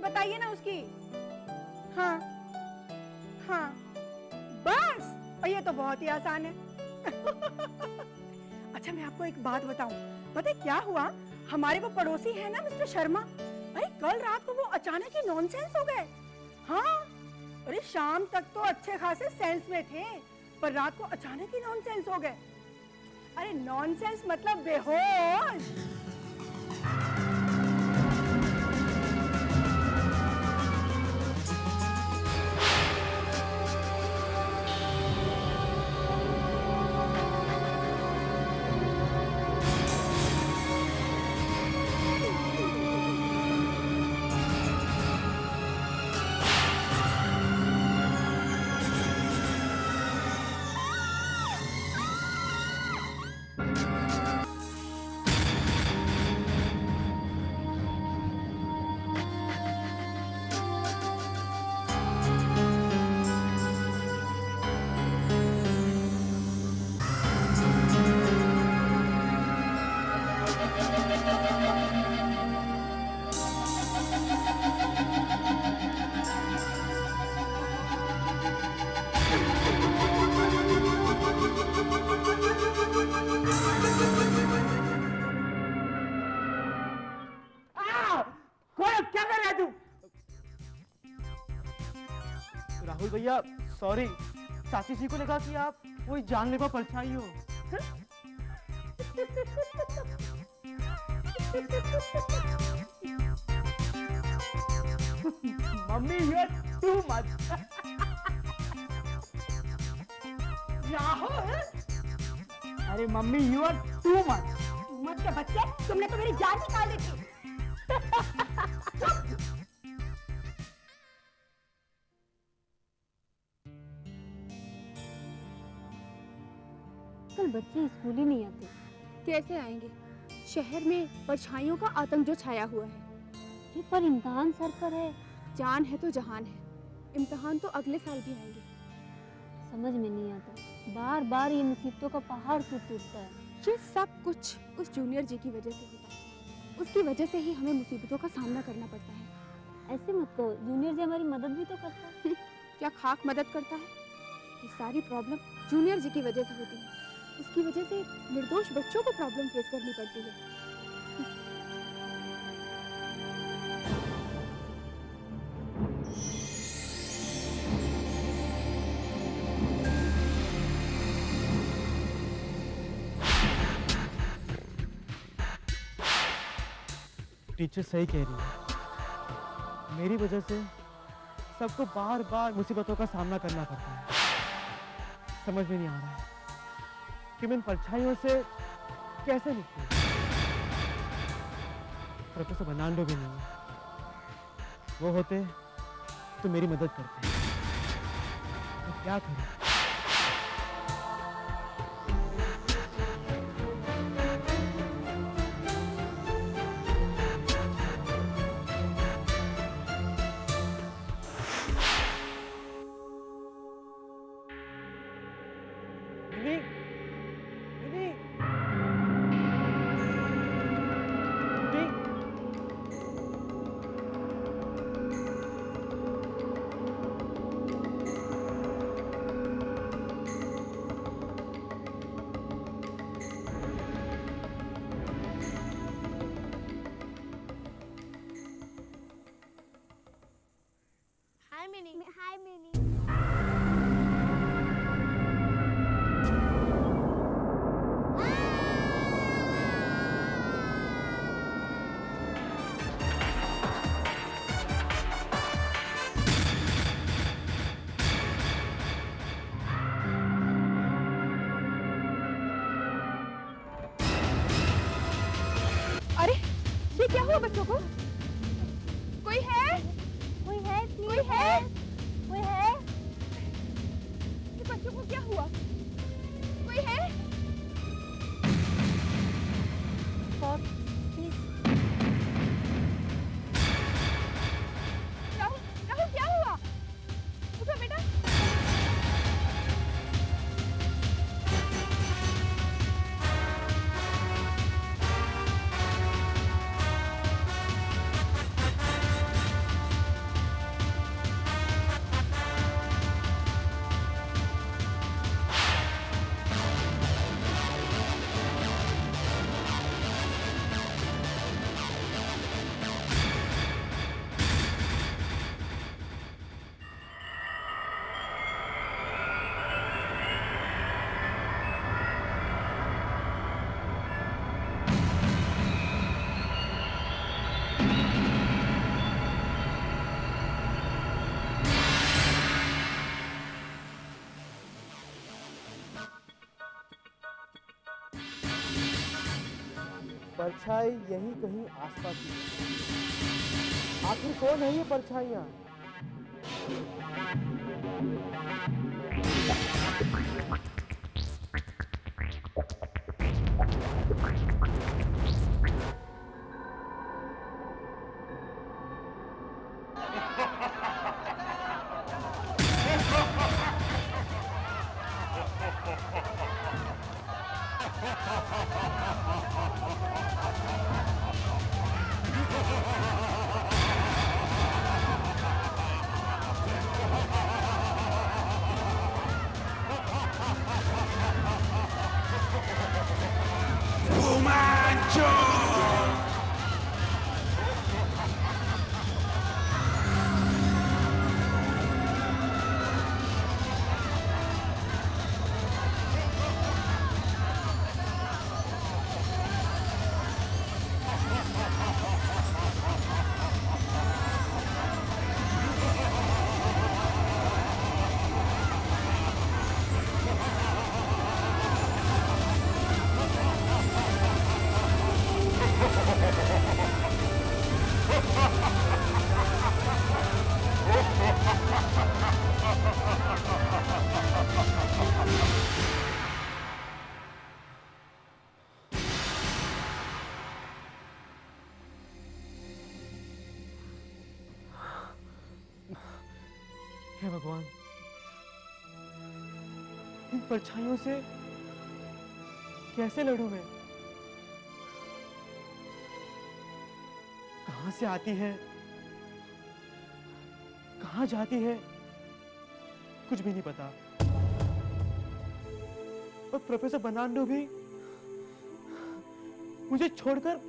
बताइए ना उसकी। हाँ हाँ बस, और ये तो बहुत ही आसान है। अच्छा मैं आपको एक बात बताऊं, पता है क्या हुआ, हमारे वो पड़ोसी है ना मिस्टर शर्मा, अरे कल रात को वो अचानक ही नॉनसेंस हो गए। हाँ अरे शाम तक तो अच्छे खासे सेंस में थे, पर रात को अचानक ही नॉनसेंस हो गए। अरे नॉनसेंस मतलब बेहोश। क्या कर रहा है तू? राहुल भैया सॉरी, चाची जी को लगा कि आप कोई जानलेवा परछाई हो। Mummy you are too much. Rahul, अरे mummy you are too much. मत के बच्चे, तुमने तो मेरी जान निकाल दी थी। कल बच्चे स्कूल ही नहीं आते। कैसे आएंगे? शहर में परछाइयों का आतंक जो छाया हुआ है। पर इम्तिहान सर पर है। जान है तो जहान है, इम्तिहान तो अगले साल भी आएंगे। समझ में नहीं आता, बार बार ये मुसीबतों का पहाड़ क्यों टूटता है। ये सब कुछ उस जूनियर जी की वजह से होता है। उसकी वजह से ही हमें मुसीबतों का सामना करना पड़ता है। ऐसे मत कहो, जूनियर जी हमारी मदद भी तो करता है। क्या खाक मदद करता है? ये सारी प्रॉब्लम जूनियर जी की वजह से होती है। उसकी वजह से निर्दोष बच्चों को प्रॉब्लम फेस करनी पड़ती है। टीचर सही कह रही है, मेरी वजह से सबको बार बार मुसीबतों का सामना करना पड़ता है। समझ में नहीं आ रहा है कि मैं इन परछाइयों से कैसे निकलूं। प्रोफेसर बर्नार्डो भी नहीं है, वो होते तो मेरी मदद करते। तो क्या करूं? Hi, Minnie. अरे ये क्या हुआ बच्चों को? कोई है? कोई है? कोई है? कोई है? ये बच्चों को क्या हुआ? कोई है? राहुल, राहुल क्या हुआ? उठो बेटा। परछाई यही कहीं आसपास ही है। आखिर कौन है ये परछाइयां? हे भगवान, इन परछाइयों से कैसे लड़ूं मैं? कहां से आती है, कहां जाती है, कुछ भी नहीं पता। और प्रोफेसर बर्नार्डो भी मुझे छोड़कर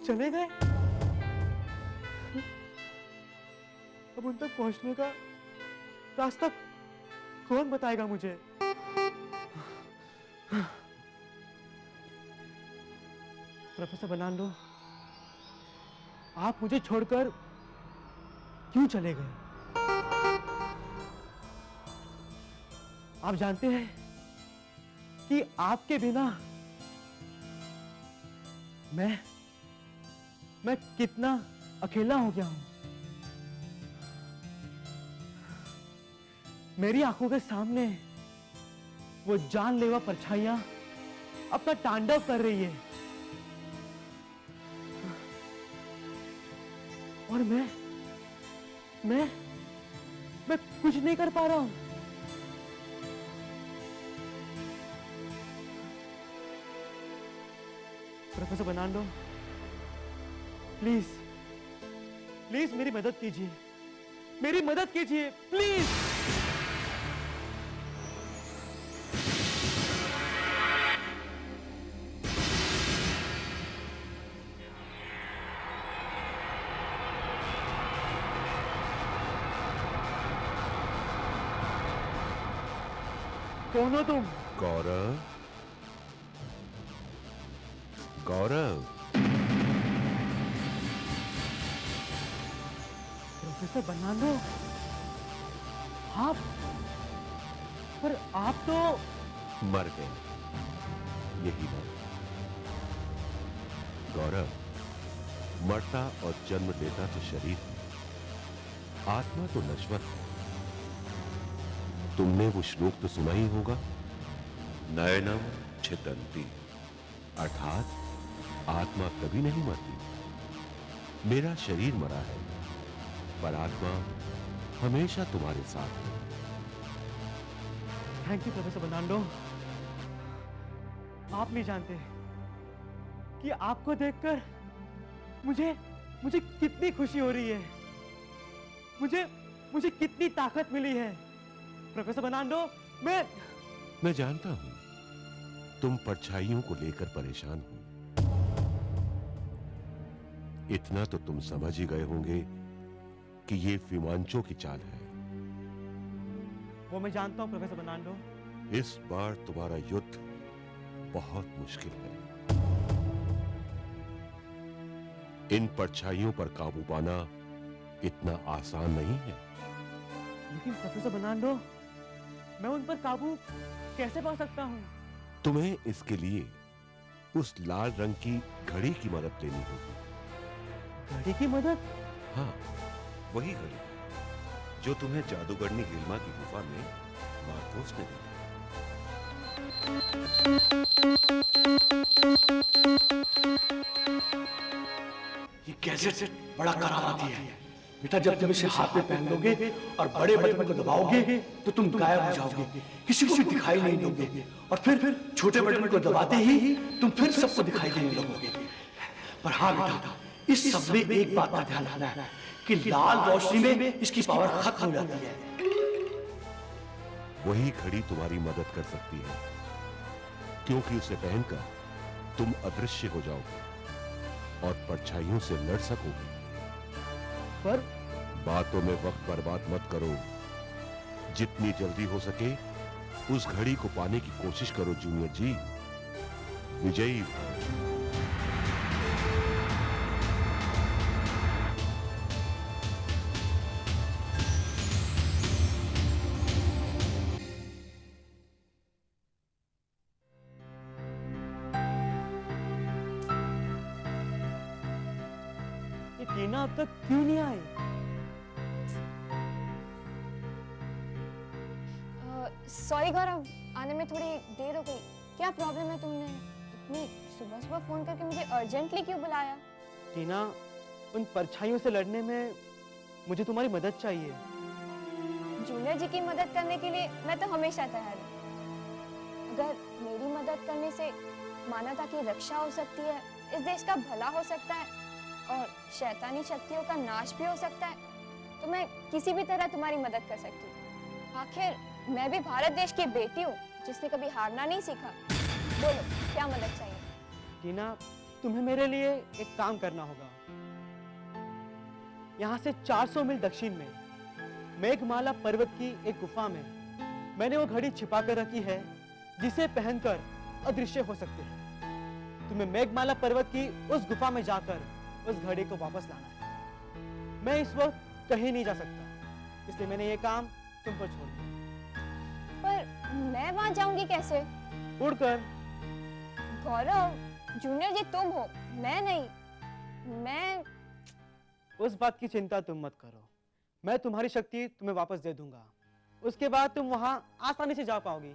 चले गए। अब उन तक पहुंचने का रास्ता कौन बताएगा मुझे? प्रोफेसर बर्नार्डो, आप मुझे छोड़कर क्यों चले गए? आप जानते हैं कि आपके बिना मैं कितना अकेला हो गया हूं। मेरी आंखों के सामने वो जानलेवा परछाइयां अपना तांडव कर रही है और मैं कुछ नहीं कर पा रहा हूं। प्रोफेसर बर्नार्डो, प्लीज मेरी मदद कीजिए, मेरी मदद कीजिए, प्लीज। कौन हो तुम? गौरव, गौरव, प्रोफेसर बर्नार्डो, आप? पर आप तो मर गए। यही बात। गौरव, मरता और जन्म लेता तो शरीर है, आत्मा तो नश्वर है। तुमने वो श्लोक तो सुना ही होगा, नयनम छिदन्ति, अर्थात आत्मा कभी नहीं मरती। मेरा शरीर मरा है, पर आत्मा हमेशा तुम्हारे साथ है। Thank you professor Bernardo. आप नहीं जानते कि आपको देखकर मुझे कितनी खुशी हो रही है, मुझे कितनी ताकत मिली है। प्रोफेसर बर्नार्डो, मैं जानता हूं तुम परछाइयों को लेकर परेशान हो। इतना तो तुम समझ ही गए होंगे कि ये फिमांचो की चाल है। वो मैं जानता हूं प्रोफेसर बर्नार्डो। इस बार तुम्हारा युद्ध बहुत मुश्किल है। इन परछाइयों पर काबू पाना इतना आसान नहीं है। लेकिन प्रोफेसर बर्नार्डो, मैं उन पर काबू कैसे पा सकता हूं? तुम्हें इसके लिए उस लाल रंग की घड़ी की मदद लेनी होगी। घड़ी की मदद? हाँ, वही घड़ी जो तुम्हें जादूगरनी हिलमा की गुफा में मार्कोस ने दी। ये गैजेट बड़ा करामाती है बेटा। जब तुम इसे हाथ में पहन लोगे और बड़े बटन को दबाओगे तो तुम गायब हो जाओगे, किसी को भी दिखाई नहीं दोगे। और फिर छोटे बटन को दबाते ही तुम फिर सबको दिखाई देने लगोगे। पर हाँ बेटा, इस सब में एक बात का ध्यान रखना है कि लाल रोशनी में इसकी पावर खत्म हो जाती है। वही घड़ी तुम्हारी मदद कर सकती है, क्योंकि उसे पहनकर तुम अदृश्य हो जाओगे और परछाइयों से लड़ सकोगे। पर बातों में वक्त बर्बाद मत करो। जितनी जल्दी हो सके उस घड़ी को पाने की कोशिश करो जूनियर जी। विजयी भव। ये टीना अब तक क्यों नहीं आई? सॉरी गौरव, आने में थोड़ी देर हो गई। क्या प्रॉब्लम है? तुमने इतनी सुबह सुबह फोन करके मुझे अर्जेंटली क्यों बुलाया? टीना, उन परछाइयों से लड़ने में मुझे तुम्हारी मदद चाहिए। जूनियर जी की मदद करने के लिए मैं तो हमेशा तैयार हूँ। अगर मेरी मदद करने से मानवता की रक्षा हो सकती है, इस देश का भला हो सकता है और शैतानी शक्तियों का नाश भी हो सकता है, तो मैं किसी भी तरह तुम्हारी मदद कर सकती हूँ। आखिर मैं भी भारत देश की बेटी हूँ जिसने कभी हारना नहीं सीखा। बोलो, क्या मदद चाहिए? टीना, तुम्हें मेरे लिए एक काम करना होगा। यहाँ से 400 मील दक्षिण में मेघमाला पर्वत की एक गुफा में मैंने वो घड़ी छिपा कर रखी है जिसे पहनकर अदृश्य हो सकते हैं। तुम्हें मेघमाला पर्वत की उस गुफा में जाकर उस घड़ी को वापस लाना है। मैं इस वक्त कहीं नहीं जा सकता, इसलिए मैंने ये काम तुम पर छोड़ दिया। पर मैं वहां जाऊंगी कैसे? उड़कर। गौरव, जूनियर जी तुम हो, मैं नहीं। मैं उस बात की चिंता तुम मत करो, मैं तुम्हारी शक्ति तुम्हें वापस दे दूंगा। उसके बाद तुम वहां आसानी से जा पाओगी।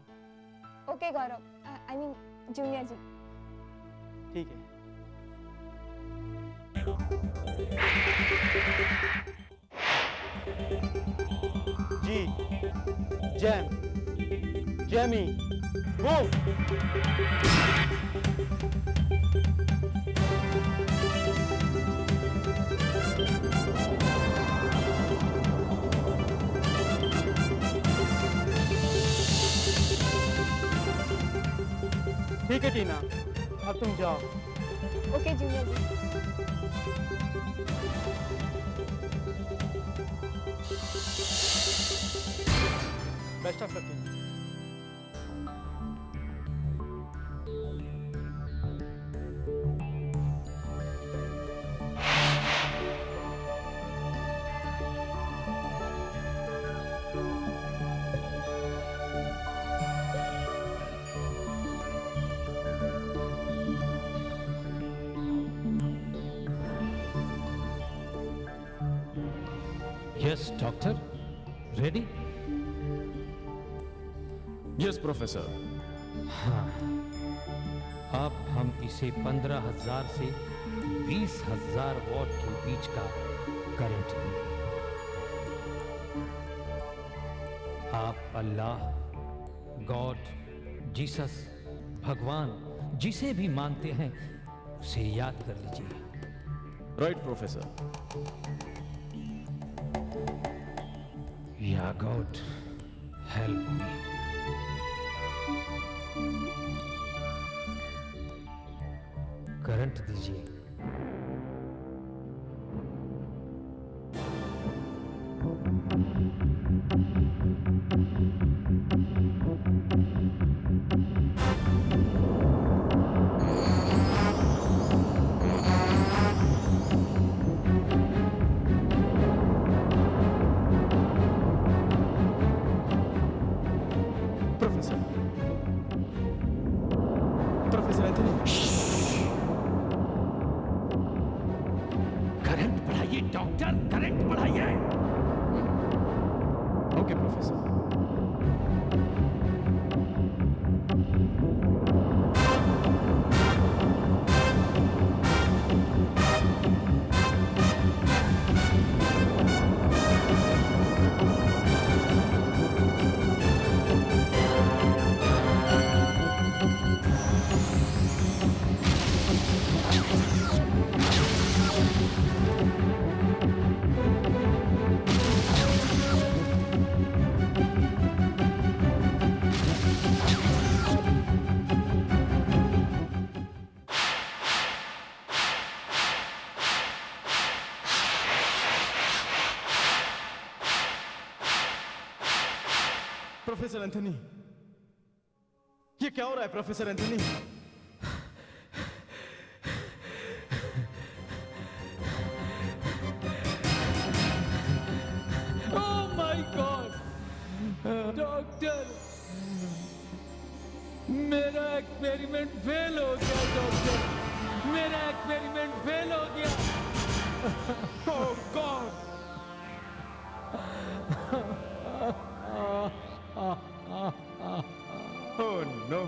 Okay Gaurav, I mean junior ji. ठीक है। जी, जैम, जैमी, वो। ठीक है टीना, अब तुम जाओ। Okay junior ji. Best of luck Tina. Yes, doctor. Ready? Yes professor. हाँ। अब हम इसे 15,000 से 20,000 वॉट के बीच का करंट देंगे। आप अल्लाह, गॉड, जीसस, भगवान जिसे भी मानते हैं उसे याद कर लीजिए। Right professor. या गॉड, हेल्प मी। करंट दीजिए। Professor, professor Anthony. Professor Anthony, ये क्या हो रहा है professor Anthony? Oh my God! Doctor, मेरा एक्सपेरिमेंट फेल हो गया डॉक्टर, मेरा एक्सपेरिमेंट फेल हो गया। ओह गॉड! Oh no!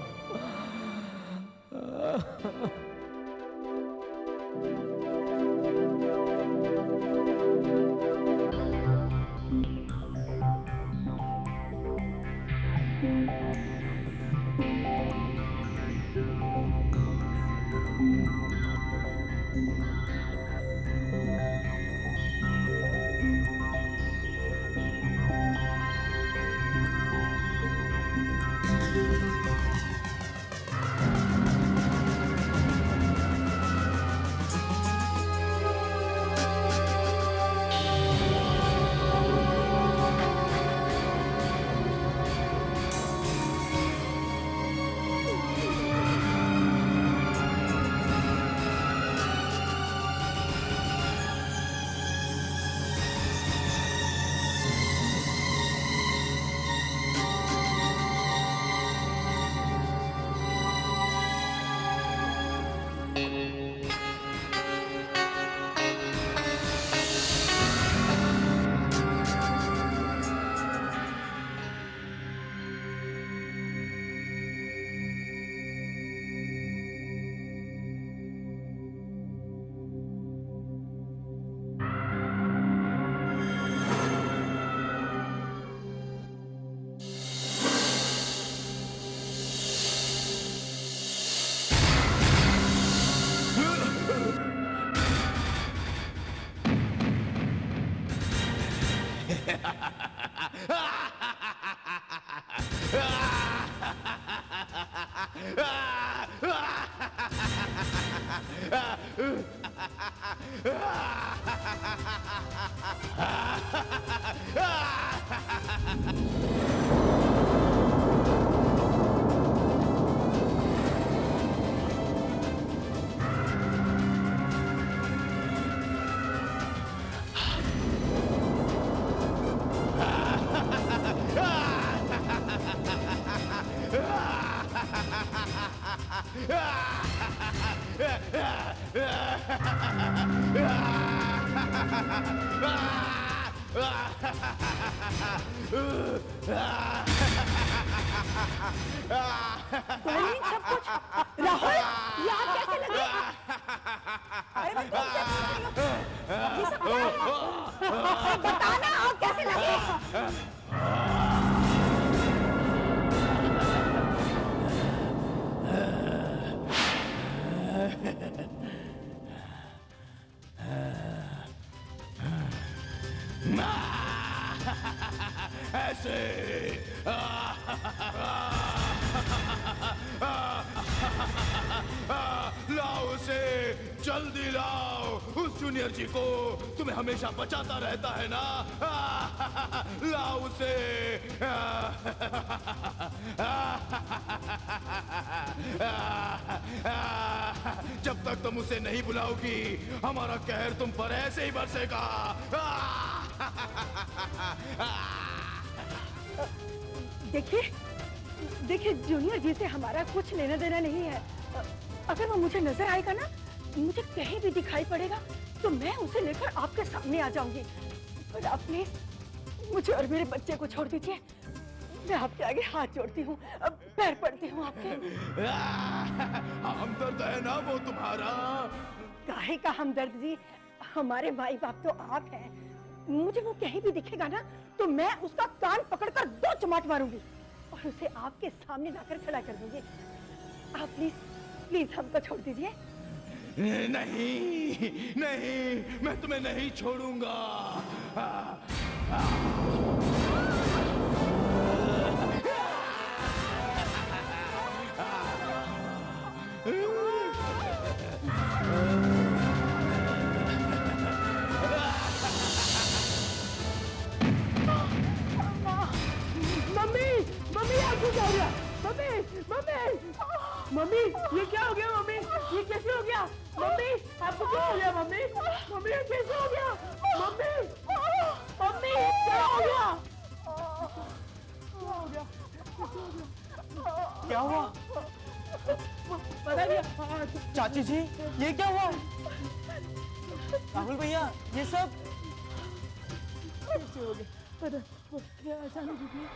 बहन, सब कुछ राहुल, ये आप कैसे लगे? अरे मैं तुमसे पूछ रही हूँ, ये सब क्या है? बताना आप कैसे लगे? ऐसे लाओ उसे, जल्दी लाओ उस जूनियर जी को, तुम्हें हमेशा बचाता रहता है ना। लाओ उसे। जब तक तुम उसे नहीं बुलाओगी हमारा कहर तुम पर ऐसे ही बरसेगा। देखिए देखिए, जूनियर जी से हमारा कुछ लेना देना नहीं है। अगर वो मुझे नजर आएगा ना, मुझे कहीं भी दिखाई पड़ेगा, तो मैं उसे लेकर आपके सामने आ जाऊंगी। पर आप प्लीज मुझे और मेरे बच्चे को छोड़ दीजिए। मैं आपके आगे हाथ जोड़ती हूँ, अब पैर पड़ती हूँ आपके। हमदर्द है ना वो तुम्हारा। काहे का हमदर्द जी, हमारे माई बाप तो आप हैं। मुझे वो कहीं भी दिखेगा ना, तो मैं उसका कान पकड़कर 2 चमाट मारूंगी और उसे आपके सामने लाकर खड़ा कर दूंगी। आप प्लीज प्लीज हमको छोड़ दीजिए। नहीं नहीं, मैं तुम्हें नहीं छोड़ूंगा। मम्मी आपको क्या हो गया? मम्मी, मम्मी, मम्मी, ये क्या हो गया मम्मी? ये कैसे हो गया? मम्मी, आपको क्या हो गया मम्मी? मम्मी, ये कैसे हो गया? मम्मी, मम्मी, क्या हो गया? क्या हो गया? क्या हुआ? पता नहीं। चाची जी, ये क्या हुआ? राहुल भैया, ये सब कैसे हो गया? पता क्या अचानक हो गया?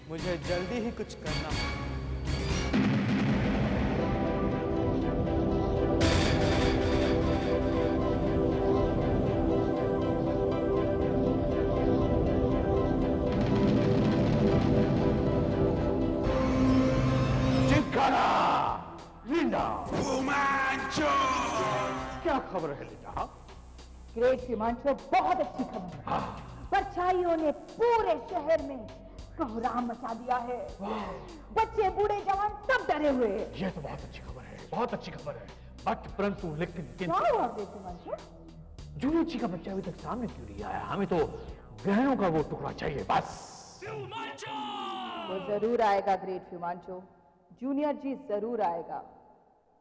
मुझे जल्दी ही कुछ करना है। क्या खबर है लिंडा? ग्रेट हिमांशु, बहुत अच्छी खबर है। परछाइयों ने पूरे शहर में कोहराम मचा दिया है। बच्चे बूढ़े जवान सब डरे हुए हैं। ये तो बहुत अच्छी खबर है, बहुत अच्छी खबर है। बट परंतु लेकिन क्या हुआ ग्रेट हिमांशु? जूनियर जी का बच्चा अभी तक सामने क्यों नहीं आया? हमें तो गहनों का वो टुकड़ा चाहिए बस। वो जरूर आएगा ग्रेट हिमांशु, जूनियर जी जरूर आएगा।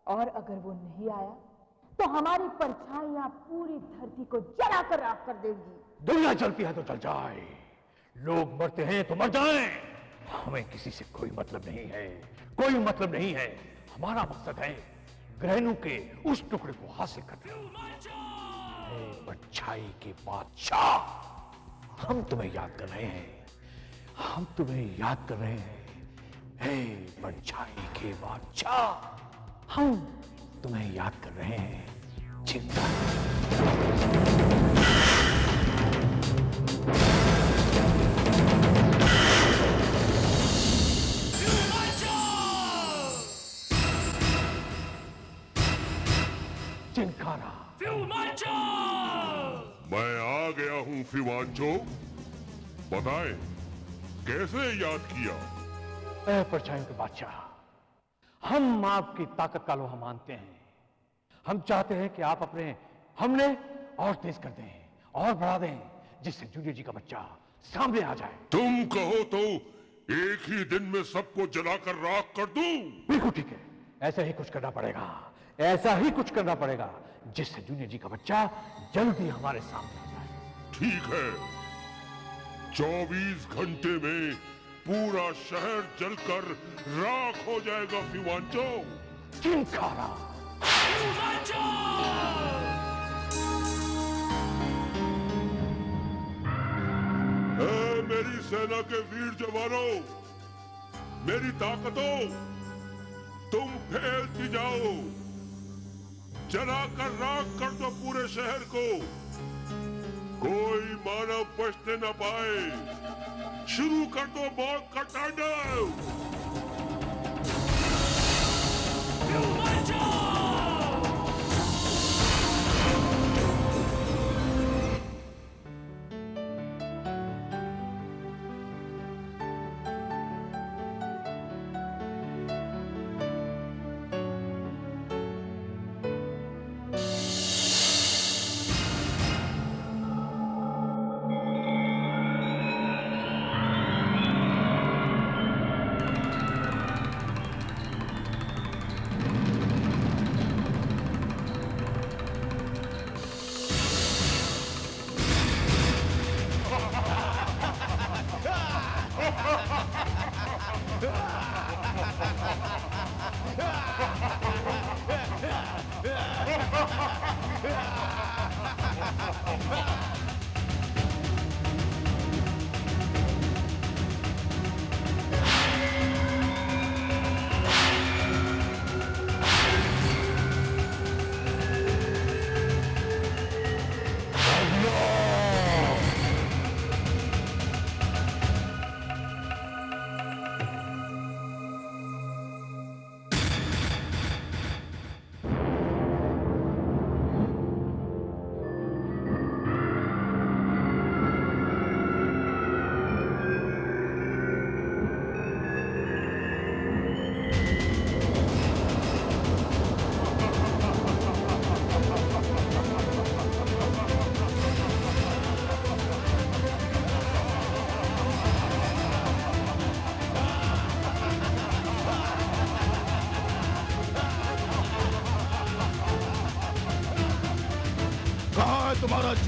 और अगर वो नहीं आया तो हमारी परछाइयां पूरी धरती को जला कर राख कर देंगी। दुनिया चलती है तो चल जाए, लोग मरते हैं तो मर जाएं। हमें किसी से कोई मतलब नहीं है, कोई मतलब नहीं है। हमारा मकसद है ग्रहणों के उस टुकड़े को हासिल करना। परछाई के बादशाह, हम तुम्हें याद कर रहे हैं, हम तुम्हें याद कर रहे हैं। हे परछाई के बादशाह, हम तुम्हें याद कर रहे हैं। चिंता चिंकारा। मैं आ गया हूँ फिवांचो, बताएं कैसे याद किया? ऐ परछाइयों के बादशाह, हम आपकी ताकत का लोहा मानते हैं। हम चाहते हैं कि आप अपने हमले और तेज कर दें और बढ़ा दें, जिससे जूनियर जी का बच्चा सामने आ जाए। तुम कहो तो एक ही दिन में सबको जलाकर राख कर दूं? बिल्कुल ठीक है, ऐसा ही कुछ करना पड़ेगा, ऐसा ही कुछ करना पड़ेगा, जिससे जूनियर जी का बच्चा जल्दी हमारे सामने आ जाए। ठीक है, 24 घंटे में पूरा शहर जलकर राख हो जाएगा फिवांचो। चिंकारा। मेरी सेना के वीर जवानों, मेरी ताकतों, तुम फैलती जाओ, जलाकर राख कर दो पूरे शहर को, कोई मानव बचने न पाए। शुरू कर दो मौत का तांडव।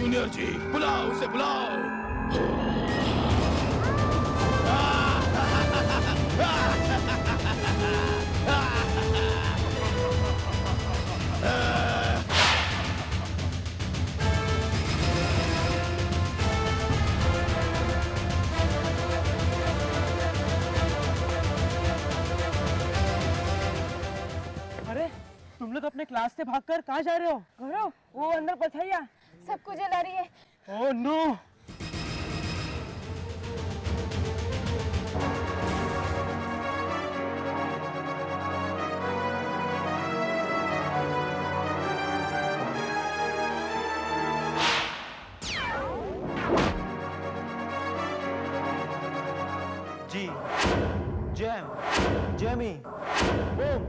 जूनियर जी, बुलाओ उसे बुलाओ। अरे तुम लोग अपने क्लास से भागकर कहाँ जा रहे हो? गौरव वो अंदर परछाइयाँ सबको जला रही है। Oh no! जी, Jam, Jamie, boom.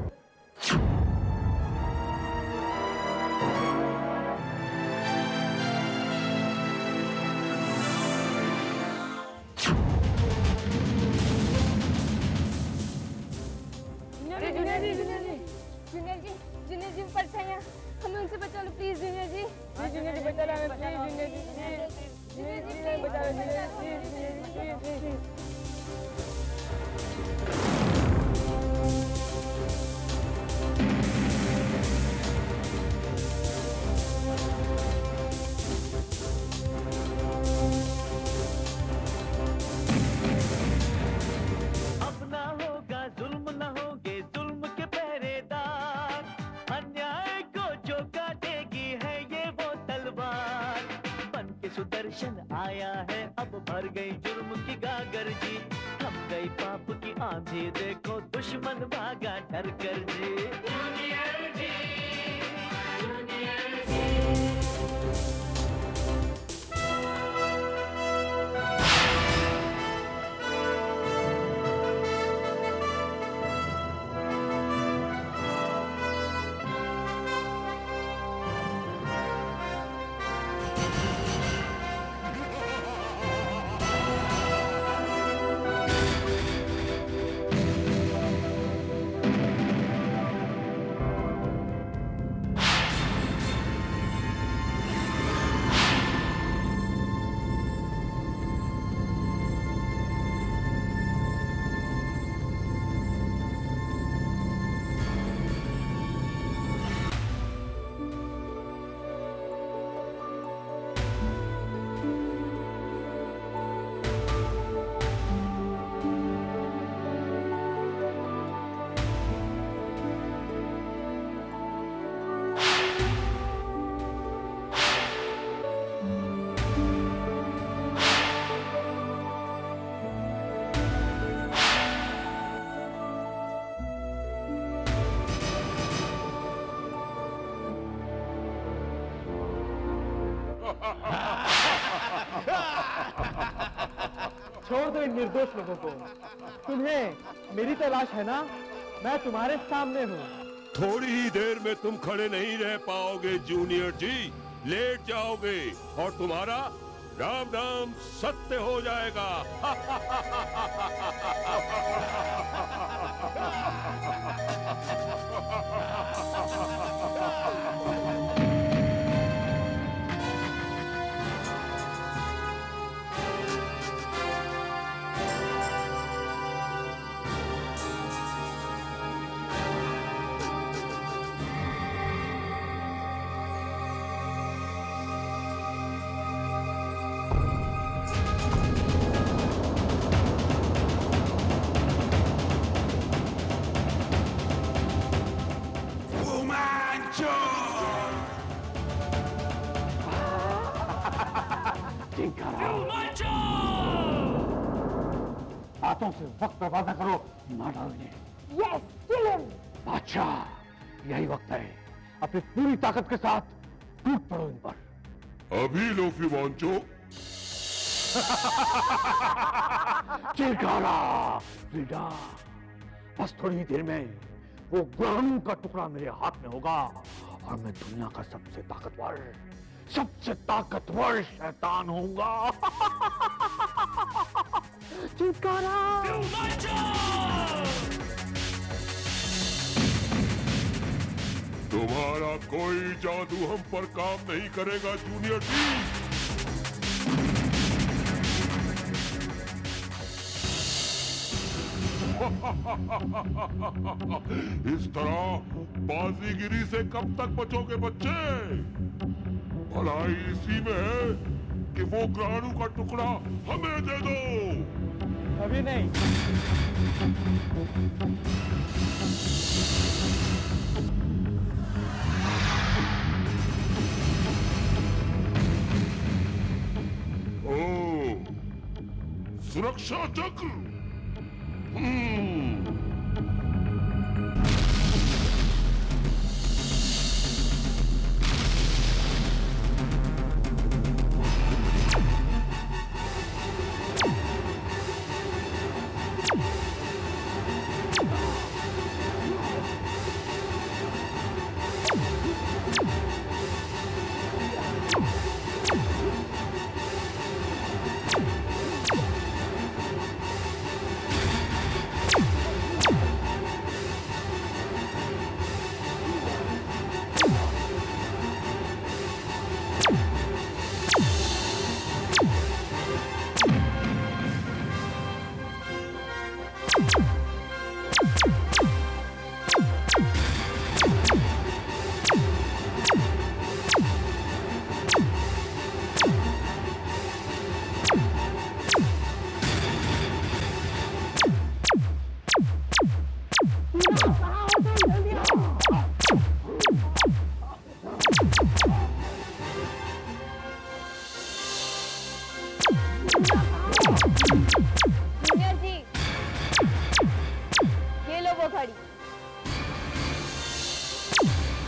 Junior ji परछाइयाँ, हमें उनसे बचा लो please junior ji. Junior ji बचा लो हमें please junior ji. Junior ji बचा लो प्लीज। अब ना होगा जुल्म, ना होगे जुल्म के पहरेदार, अन्याय को जो काटेगी है ये वो तलवार। बन के सुदर्शन आया है, अब भर गई जुर्म की गागर जी, थम गई पाप की आंधी, देखो दुश्मन भागा डर कर जी। जूनियर जी, जूनियर जी। छोड़ दो इन निर्दोष लोगों को। तुम्हें मेरी तलाश है ना? मैं तुम्हारे सामने हूँ। थोड़ी ही देर में तुम खड़े नहीं रह पाओगे जूनियर जी, लेट जाओगे और तुम्हारा राम नाम सत्य हो जाएगा। बातों से वक्त बर्बाद न करो, मार डालेंगे। Yes kill him. बादशाह, यही वक्त है, अपनी पूरी ताकत के साथ टूट पड़ो इन पर। अभी लो फिमांचो। चिरकारा, फ्रीडा, बस थोड़ी ही देर में वो ग्रहणों का टुकड़ा मेरे हाथ में होगा और मैं दुनिया का सबसे ताकतवर शैतान होऊंगा। चिरकारा। तुम्हारा कोई जादू हम पर काम नहीं करेगा जूनियर जी। इस तरह बाजीगिरी से कब तक बचोगे बच्चे? भलाई इसी में है कि वो ग्रहणु का टुकड़ा हमें दे दो। अभी नहीं। ओ, सुरक्षा चक्र। जूनियर जी, ये लो वो घड़ी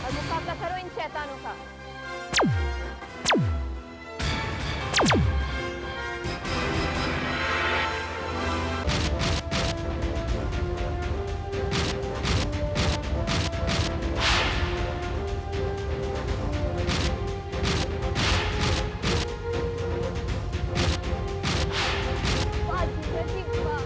और मुकाबला करो इन शैतानों का। वाह जूनियर जी, वाह।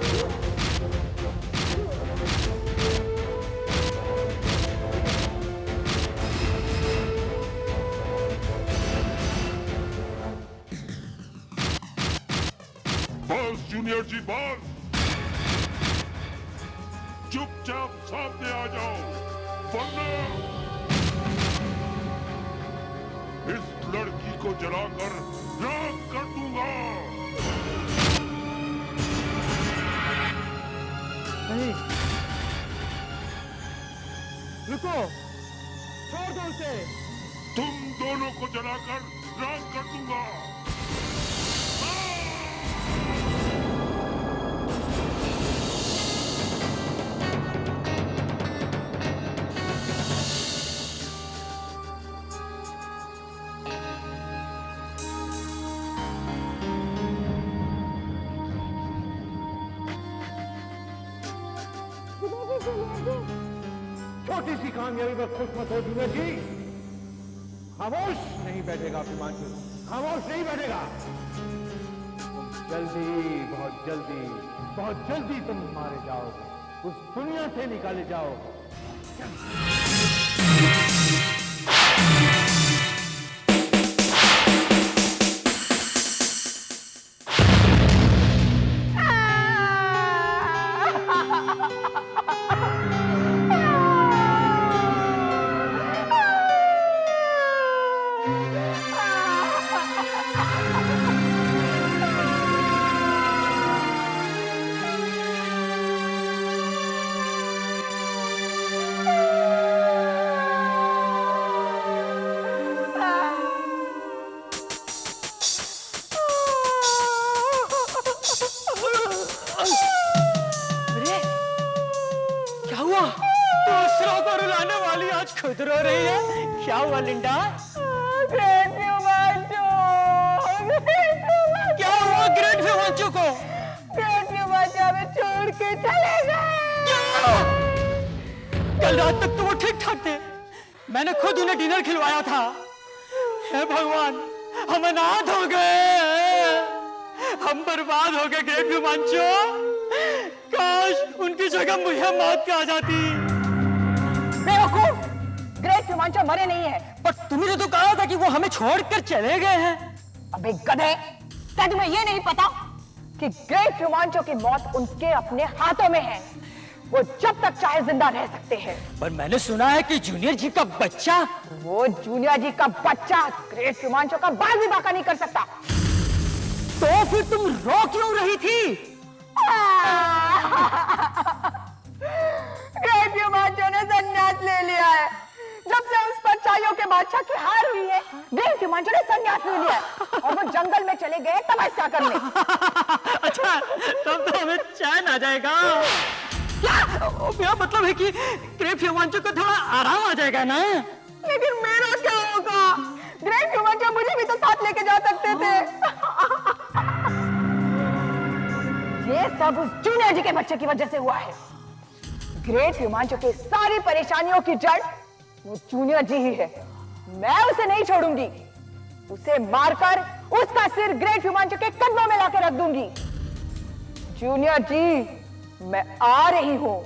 बस जूनियर जी बस, चुपचाप सामने आ जाओ, वरना इस लड़की को जलाकर राख कर दूंगा। नहीं, रुको, छोड़ दो उसे। तुम दोनों को जलाकर राख कर दूंगा। छोटी सी कामयाबी पर खुश मत हो जूनियर जी। खामोश नहीं बैठेगा अभिमान्यु, खामोश नहीं बैठेगा। तुम जल्दी, बहुत जल्दी तुम मारे जाओगे, उस दुनिया से निकाले जाओगे। खुद रो रही है, क्या हुआ लिंडा? क्या हुआ ग्रेट फ्यूमांचो को? ग्रेट फ्यूमांचो हमें छोड़ के चले गए। कल रात तक तो वो ठीक ठाक थे, मैंने खुद उन्हें डिनर खिलवाया था। हे भगवान, हम अनाथ हो गए, हम बर्बाद हो गए ग्रेट फ्यूमांचो। काश उनकी जगह मुझे मौत पे आ जाती। बेवकूफ, ग्रेट फ्यूमांचो मरे नहीं है। पर तुमने तो कहा था कि वो हमें छोड़कर चले गए हैं। अबे गधे, क्या तुम्हें ये नहीं पता कि ग्रेट फ्यूमांचो की मौत उनके अपने हाथों में है? वो जब तक चाहे जिंदा रह सकते हैं। पर मैंने सुना है कि जूनियर जी का बच्चा, वो जूनियर जी का बच्चा ग्रेट रोमांचो का बाल भी बाका नहीं कर सकता। तो फिर तुम रो क्यों रही थी? ग्रेट रोमांचो ने संन्यास ले लिया है। जब से उस पर चाइयों के बादशाह की हार हुई है, ग्रेट रोमांचो ने संन्यास ले लिया है और वो जंगल में चले गए तपस्या करने। अच्छा, तब तो हमें चैन आ जाएगा। क्या? मेरा मतलब है कि ग्रेट रोमांचो को थोड़ा आराम आ जाएगा ना? लेकिन मेरा क्या होगा? ग्रेट रोमांचो मुझे भी तो साथ लेके जा सकते थे। ये सब उस जूनियर जी के बच्चे की वजह से हुआ है। ग्रेट रोमांचो की सारी परेशानियों की जड़ वो जूनियर जी ही है। मैं उसे नहीं छोड़ूंगी। उसे मारकर उसका सिर ग्रेट रोमांचो के कदमों में लाकर रख दूंगी। जूनियर जी, मैं आ रही हूं।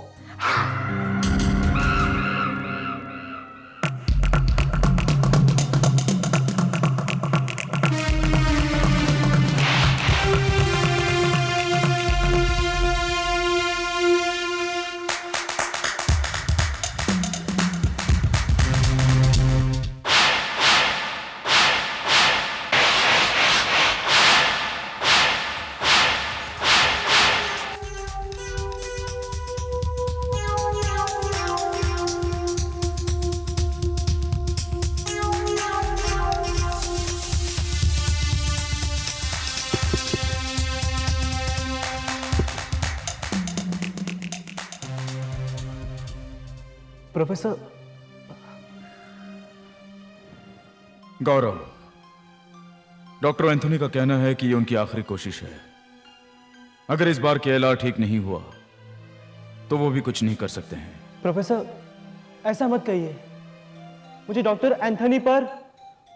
प्रोफेसर। गौरव, डॉक्टर एंथोनी का कहना है कि ये उनकी आखिरी कोशिश है। अगर इस बार केएलआर ठीक नहीं हुआ तो वो भी कुछ नहीं कर सकते हैं। प्रोफेसर, ऐसा मत कहिए। मुझे डॉक्टर एंथोनी पर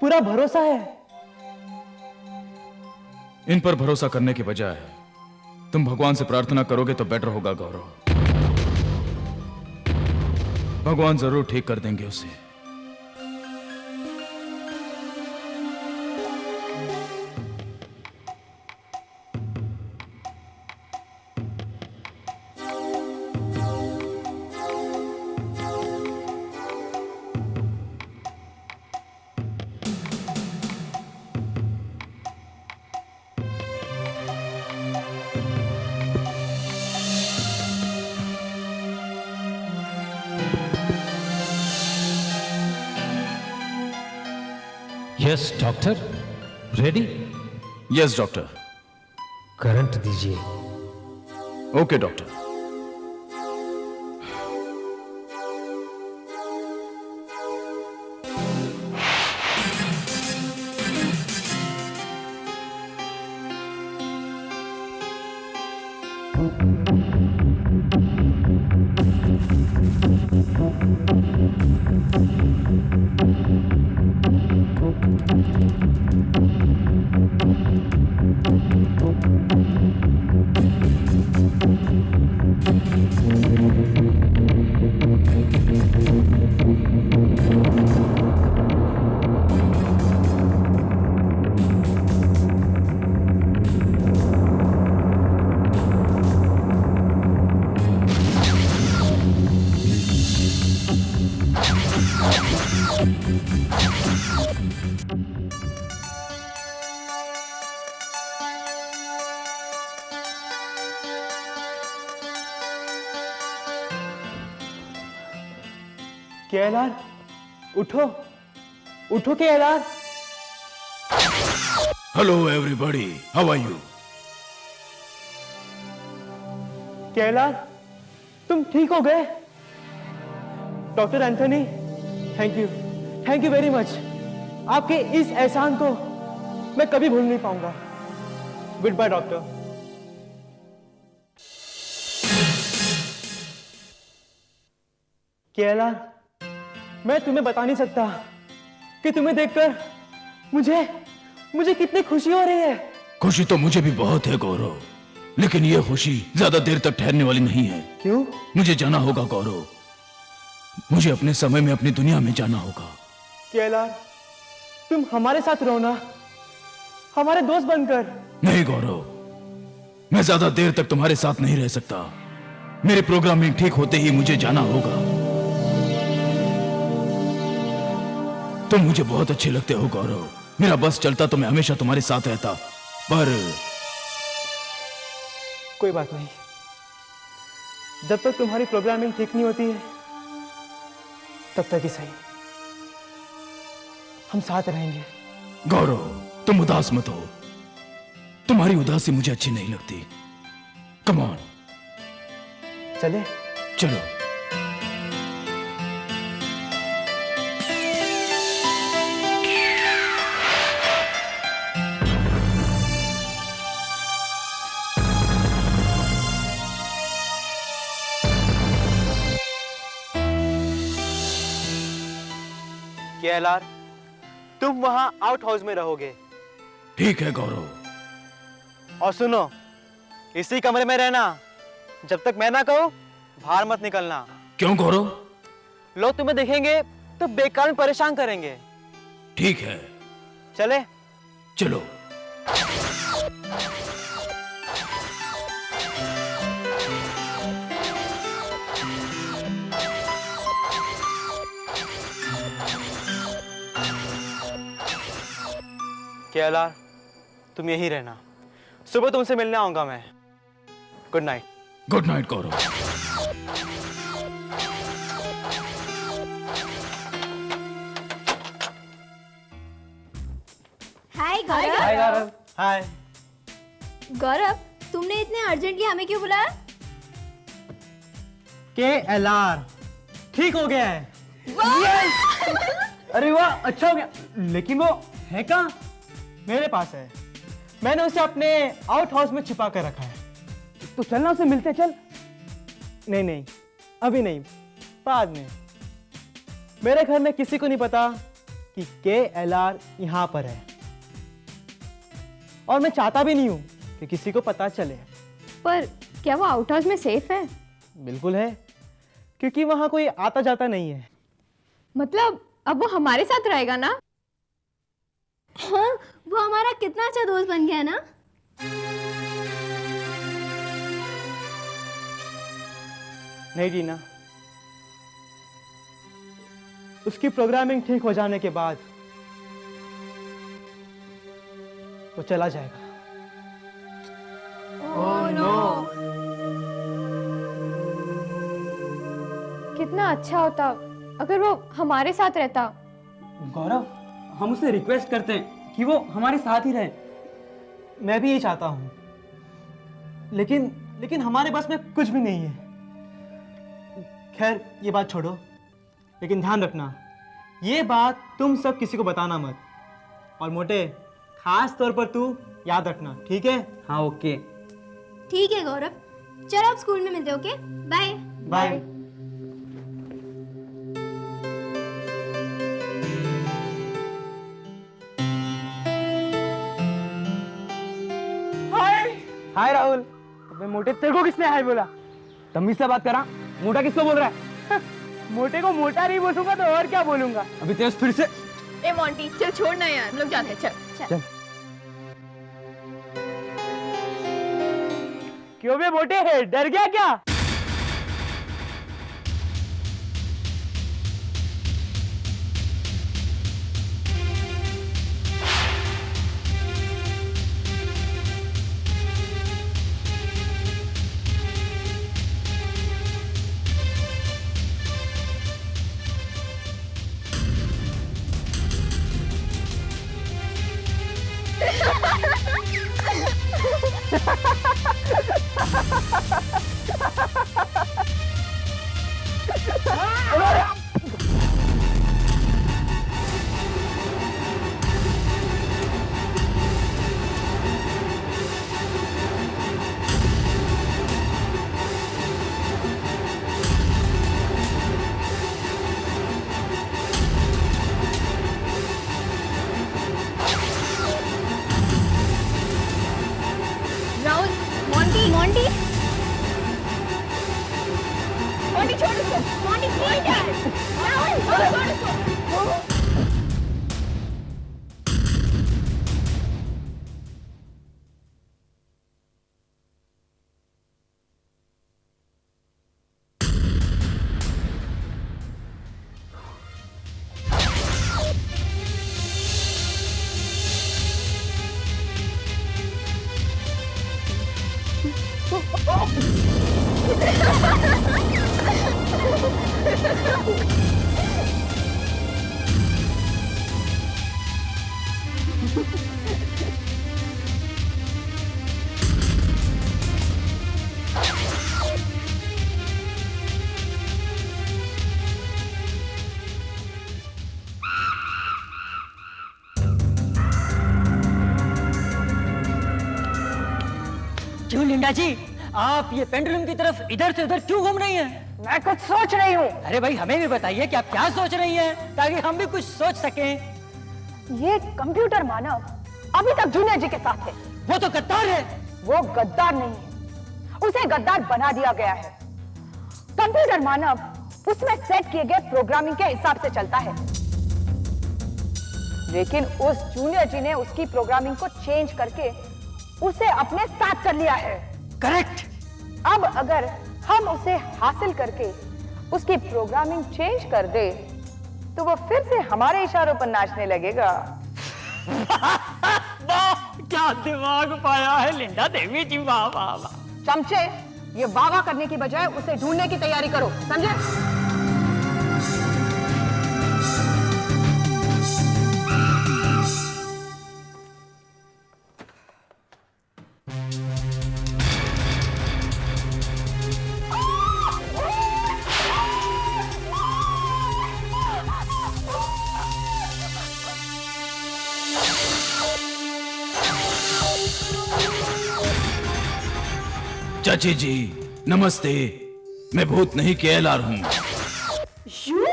पूरा भरोसा है। इन पर भरोसा करने के बजाय तुम भगवान से प्रार्थना करोगे तो बेटर होगा गौरव। भगवान जरूर ठीक कर देंगे उसे। Yes doctor, ready? Yes doctor. Current दीजिए। Okay doctor. केएलआर, उठो, उठो KLR. Hello everybody, how are you? KLR, तुम ठीक हो गए? Doctor Anthony, thank you very much. आपके इस एहसान को मैं कभी भूल नहीं पाऊंगा। Good by doctor. केएलआर, मैं तुम्हें बता नहीं सकता कि तुम्हें देखकर मुझे कितनी खुशी हो रही है। खुशी तो मुझे भी बहुत है गौरव, लेकिन यह खुशी ज्यादा देर तक ठहरने वाली नहीं है। क्यों? मुझे जाना होगा गौरव, मुझे अपने समय में अपनी दुनिया में जाना होगा। केएलआर, तुम हमारे साथ रहो ना, हमारे दोस्त बनकर। नहीं गौरव, मैं ज्यादा देर तक तुम्हारे साथ नहीं रह सकता। मेरी प्रोग्रामिंग ठीक होते ही मुझे जाना होगा। तुम मुझे बहुत अच्छे लगते हो गौरव। मेरा बस चलता तो मैं हमेशा तुम्हारे साथ रहता, पर कोई बात नहीं, जब तक तुम्हारी प्रोग्रामिंग ठीक नहीं होती है तब तक ही सही, हम साथ रहेंगे। गौरव, तुम उदास मत हो। तुम्हारी उदासी मुझे अच्छी नहीं लगती। कम ऑन, चले? चलो। KLR, तुम वहां आउट हाउस में रहोगे। ठीक है गौरव। और सुनो, इसी कमरे में रहना, जब तक मैं ना कहूं बाहर मत निकलना। क्यों गौरव? लोग तुम्हें देखेंगे तो बेकार में परेशान करेंगे। ठीक है, चले? चलो। KLR, तुम यहीं रहना, सुबह तुमसे मिलने आऊंगा मैं। Good night. गुड नाइट गौरव। हाय गौरव। हाय गौरव। हाय गौरव, तुमने इतने अर्जेंटली हमें क्यों बुलाया? KLR ठीक हो गया है। अरे वाह, अच्छा हो गया। लेकिन वो है कहाँ? मेरे पास है, मैंने उसे अपने आउट हाउस में छिपा कर रखा है। तो चलना, उसे मिलते चल। नहीं नहीं, अभी नहीं, बाद में। मेरे घर में किसी को नहीं पता कि KLR यहाँ पर है, और मैं चाहता भी नहीं हूँ कि किसी को पता चले। पर क्या वो आउट हाउस में सेफ है? बिल्कुल है, क्योंकि वहाँ कोई आता जाता नहीं है। मतलब अब वो हमारे साथ रहेगा ना? हाँ, वो हमारा कितना अच्छा दोस्त बन गया ना। नहीं टीना, उसकी प्रोग्रामिंग ठीक हो जाने के बाद वो चला जाएगा। Oh no. कितना अच्छा होता अगर वो हमारे साथ रहता। गौरव, हम उसे रिक्वेस्ट करते हैं कि वो हमारे साथ ही रहे। मैं भी यही चाहता हूँ, लेकिन हमारे पास में कुछ भी नहीं है। खैर, ये बात छोड़ो, लेकिन ध्यान रखना, ये बात तुम सब किसी को बताना मत। और मोटे, खास तौर पर तू याद रखना, ठीक है? हाँ, ओके। ठीक है गौरव, चलो आप स्कूल में मिलते, okay? Bye bye. Hi Rahul. अबे मोटे, तेरे को किसने हाय बोला? तमीज से बात करा। मोटा किसको बोल रहा है? मोटे को मोटा नहीं बोलूंगा तो और क्या बोलूंगा? अभी तेज फिर से। ए मोंटी, चल छोड़ना यार, हम लोग जाते हैं। चल। क्यों बे मोटे, डर गया क्या? क्यों लिंडा जी, आप ये पेंडुलम की तरफ इधर से उधर क्यों घूम रही हैं? मैं कुछ सोच रही हूँ। अरे भाई हमें भी बताइए कि आप क्या सोच रही हैं, ताकि हम भी कुछ सोच सकें। ये कंप्यूटर मानव अभी तक जूनियर जी के साथ है। वो तो गद्दार है। वो गद्दार नहीं है, उसे गद्दार बना दिया गया है। कंप्यूटर मानव उसमें सेट किए गए प्रोग्रामिंग के हिसाब से चलता है, लेकिन उस जूनियर जी ने उसकी प्रोग्रामिंग को चेंज करके उसे अपने साथ कर लिया है। करेक्ट। अब अगर हम उसे हासिल करके उसकी प्रोग्रामिंग चेंज कर दे तो वो फिर से हमारे इशारों पर नाचने लगेगा। क्या दिमाग पाया है लिंडा देवी जी, वाह वाह वाह। चमचे, ये वाह वाह करने की बजाय उसे ढूंढने की तैयारी करो, समझे? चाची जी नमस्ते, मैं भूत नहीं केएलआर हूँ। यू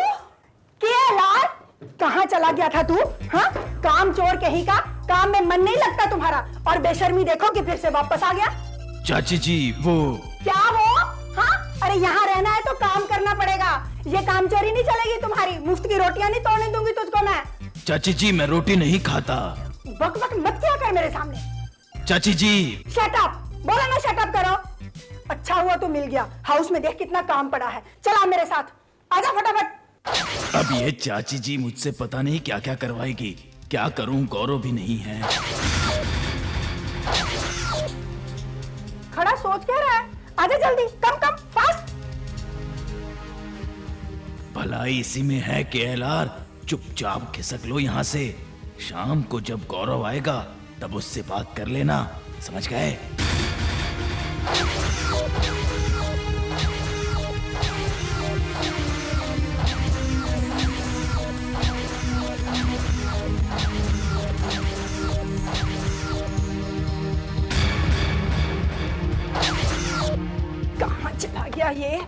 केएलआर, कहाँ चला गया था तू? हाँ, काम चोर कहीं का, काम में मन नहीं लगता तुम्हारा, और बेशर्मी देखो कि फिर से वापस आ गया। चाची जी वो क्या वो? हाँ, अरे यहाँ रहना है तो काम करना पड़ेगा। ये काम चोरी नहीं चलेगी तुम्हारी, मुफ्त की रोटियां नहीं तोड़ने दूंगी तुझको मैं। चाची जी मैं रोटी नहीं खाता। बक बक मत किया कर मेरे सामने। चाची जी शट अप, बोला ना शट अप करो। अच्छा हुआ तू मिल गया, हाउस में देख कितना काम पड़ा है। चला मेरे साथ, आजा फटाफट। अब ये चाची जी मुझसे पता नहीं क्या क्या करवाएगी। क्या करूं, गौरव भी नहीं है। खड़ा सोच क्या रहा है? आजा जल्दी, कम कम फास्ट। भलाई इसी में है केएलआर, चुपचाप खिसक लो यहाँ से। शाम को जब गौरव आएगा तब उससे बात कर लेना, समझ गए? कहाँ चला गया ये?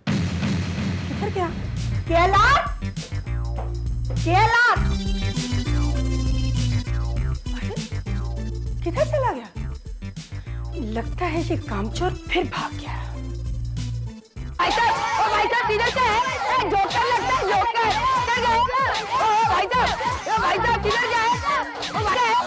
किधर गया? केएलआर, केएलआर, किधर चला गया? लगता है ये कामचोर फिर भाग गया। भाई साहब किधर से है? जोकर लगता है, जोकर। किधर गए? भाई साहब किधर गए? भाई साहब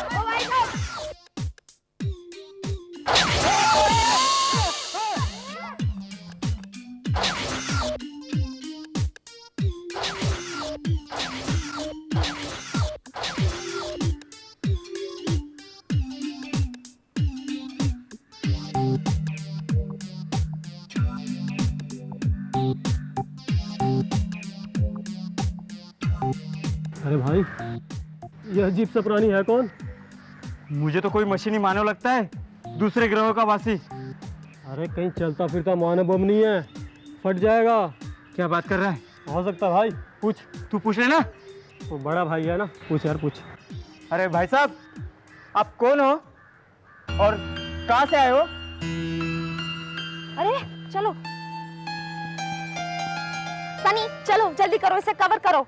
अरे भाई, यह अजीब सा प्राणी है कौन? मुझे तो कोई मशीनी मानव लगता है, दूसरे ग्रहों का वासी। अरे कहीं चलता फिरता मानव बम नहीं है, फट जाएगा। क्या बात कर रहा है? हो सकता है भाई, पूछ। तू पूछ लेना। वो बड़ा भाई है ना, पूछ यार पूछ। अरे भाई साहब, आप कौन हो और कहाँ से आए हो? अरे चलो सनी, चलो जल्दी करो, इसे कवर करो।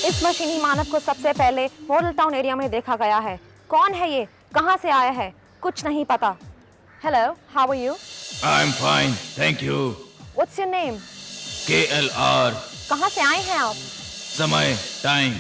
इस मशीनी मानव को सबसे पहले मॉडल टाउन एरिया में देखा गया है। कौन है ये, कहाँ से आया है, कुछ नहीं पता। Hello, how are you? I am fine, thank you. What's your name? KLR. कहाँ से आए हैं आप? समय, टाइम।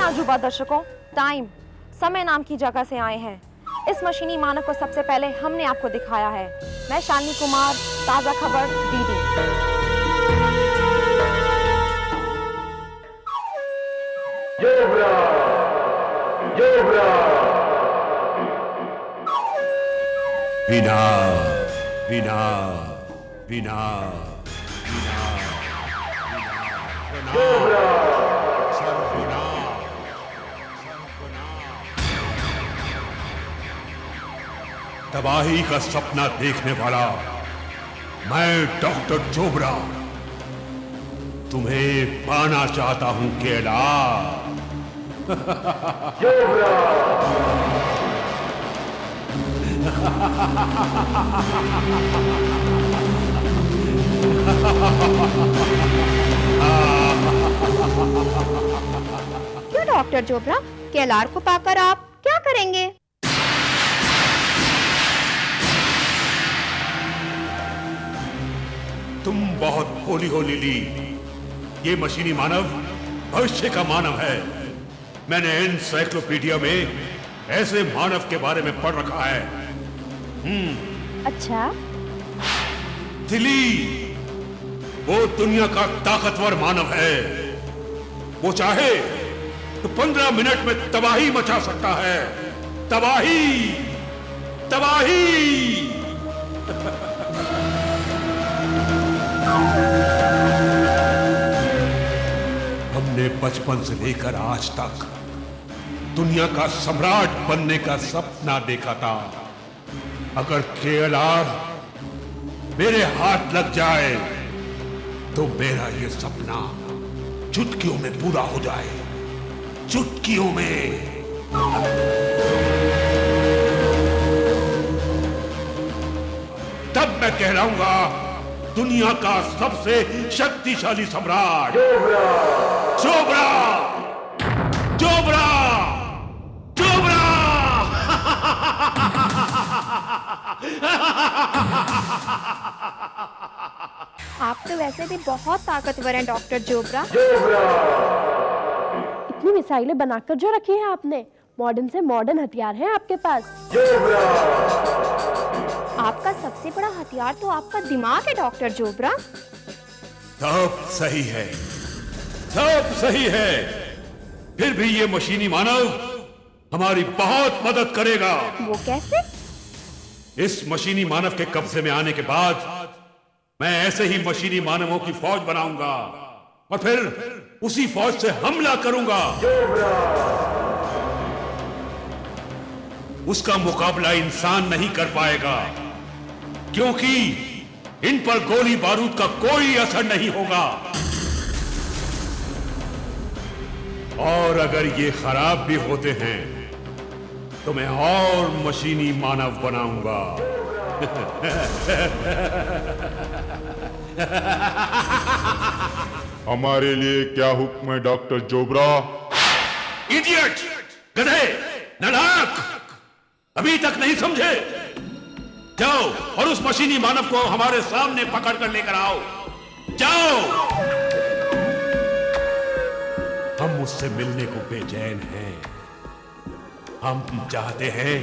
अजूबा दर्शकों, टाइम समय नाम की जगह से आए हैं। इस मशीनी मानव को सबसे पहले हमने आपको दिखाया है। मैं शालिनी कुमार, ताजा खबर डीडी। बिना बिना बिना तबाही का सपना देखने वाला मैं डॉक्टर जोबरा तुम्हें पाना चाहता हूं केला। क्यों डॉक्टर जोबरा, केलार को पाकर आप क्या करेंगे? तुम बहुत भोली हो लिली। ये मशीनी मानव भविष्य का मानव है। मैंने एनसाइक्लोपीडिया में ऐसे मानव के बारे में पढ़ रखा है। अच्छा, दिली वो दुनिया का ताकतवर मानव है। वो चाहे तो 15 मिनट में तबाही मचा सकता है। तबाही तबाही। हमने बचपन से लेकर आज तक दुनिया का सम्राट बनने का सपना देखा था। अगर केएलआर मेरे हाथ लग जाए तो मेरा ये सपना चुटकियों में पूरा हो जाए। चुटकियों में। तब मैं कहलाऊंगा दुनिया का सबसे शक्तिशाली सम्राट। जोबरा जोबरा जोबरा। आप तो वैसे भी बहुत ताकतवर हैं डॉक्टर जोबरा। इतनी मिसाइलें बनाकर जो रखी है आपने, मॉडर्न से मॉडर्न हथियार हैं आपके पास। आपका सबसे बड़ा हथियार तो आपका दिमाग है डॉक्टर जोबरा। सब सही है, सब सही है। फिर भी ये मशीनी मानव हमारी बहुत मदद करेगा। वो कैसे? इस मशीनी मानव के कब्जे में आने के बाद मैं ऐसे ही मशीनी मानवों की फौज बनाऊंगा और फिर उसी फौज से हमला करूंगा। उसका मुकाबला इंसान नहीं कर पाएगा, क्योंकि इन पर गोली बारूद का कोई असर नहीं होगा। और अगर ये खराब भी होते हैं तो मैं और मशीनी मानव बनाऊंगा। हमारे लिए क्या हुक्म है डॉक्टर जोबरा? इडियट, गधे, नालायक, अभी तक नहीं समझे? जाओ और उस मशीनी मानव को हमारे सामने पकड़ कर लेकर आओ। जाओ। हम उससे मिलने को बेचैन हैं। हम चाहते हैं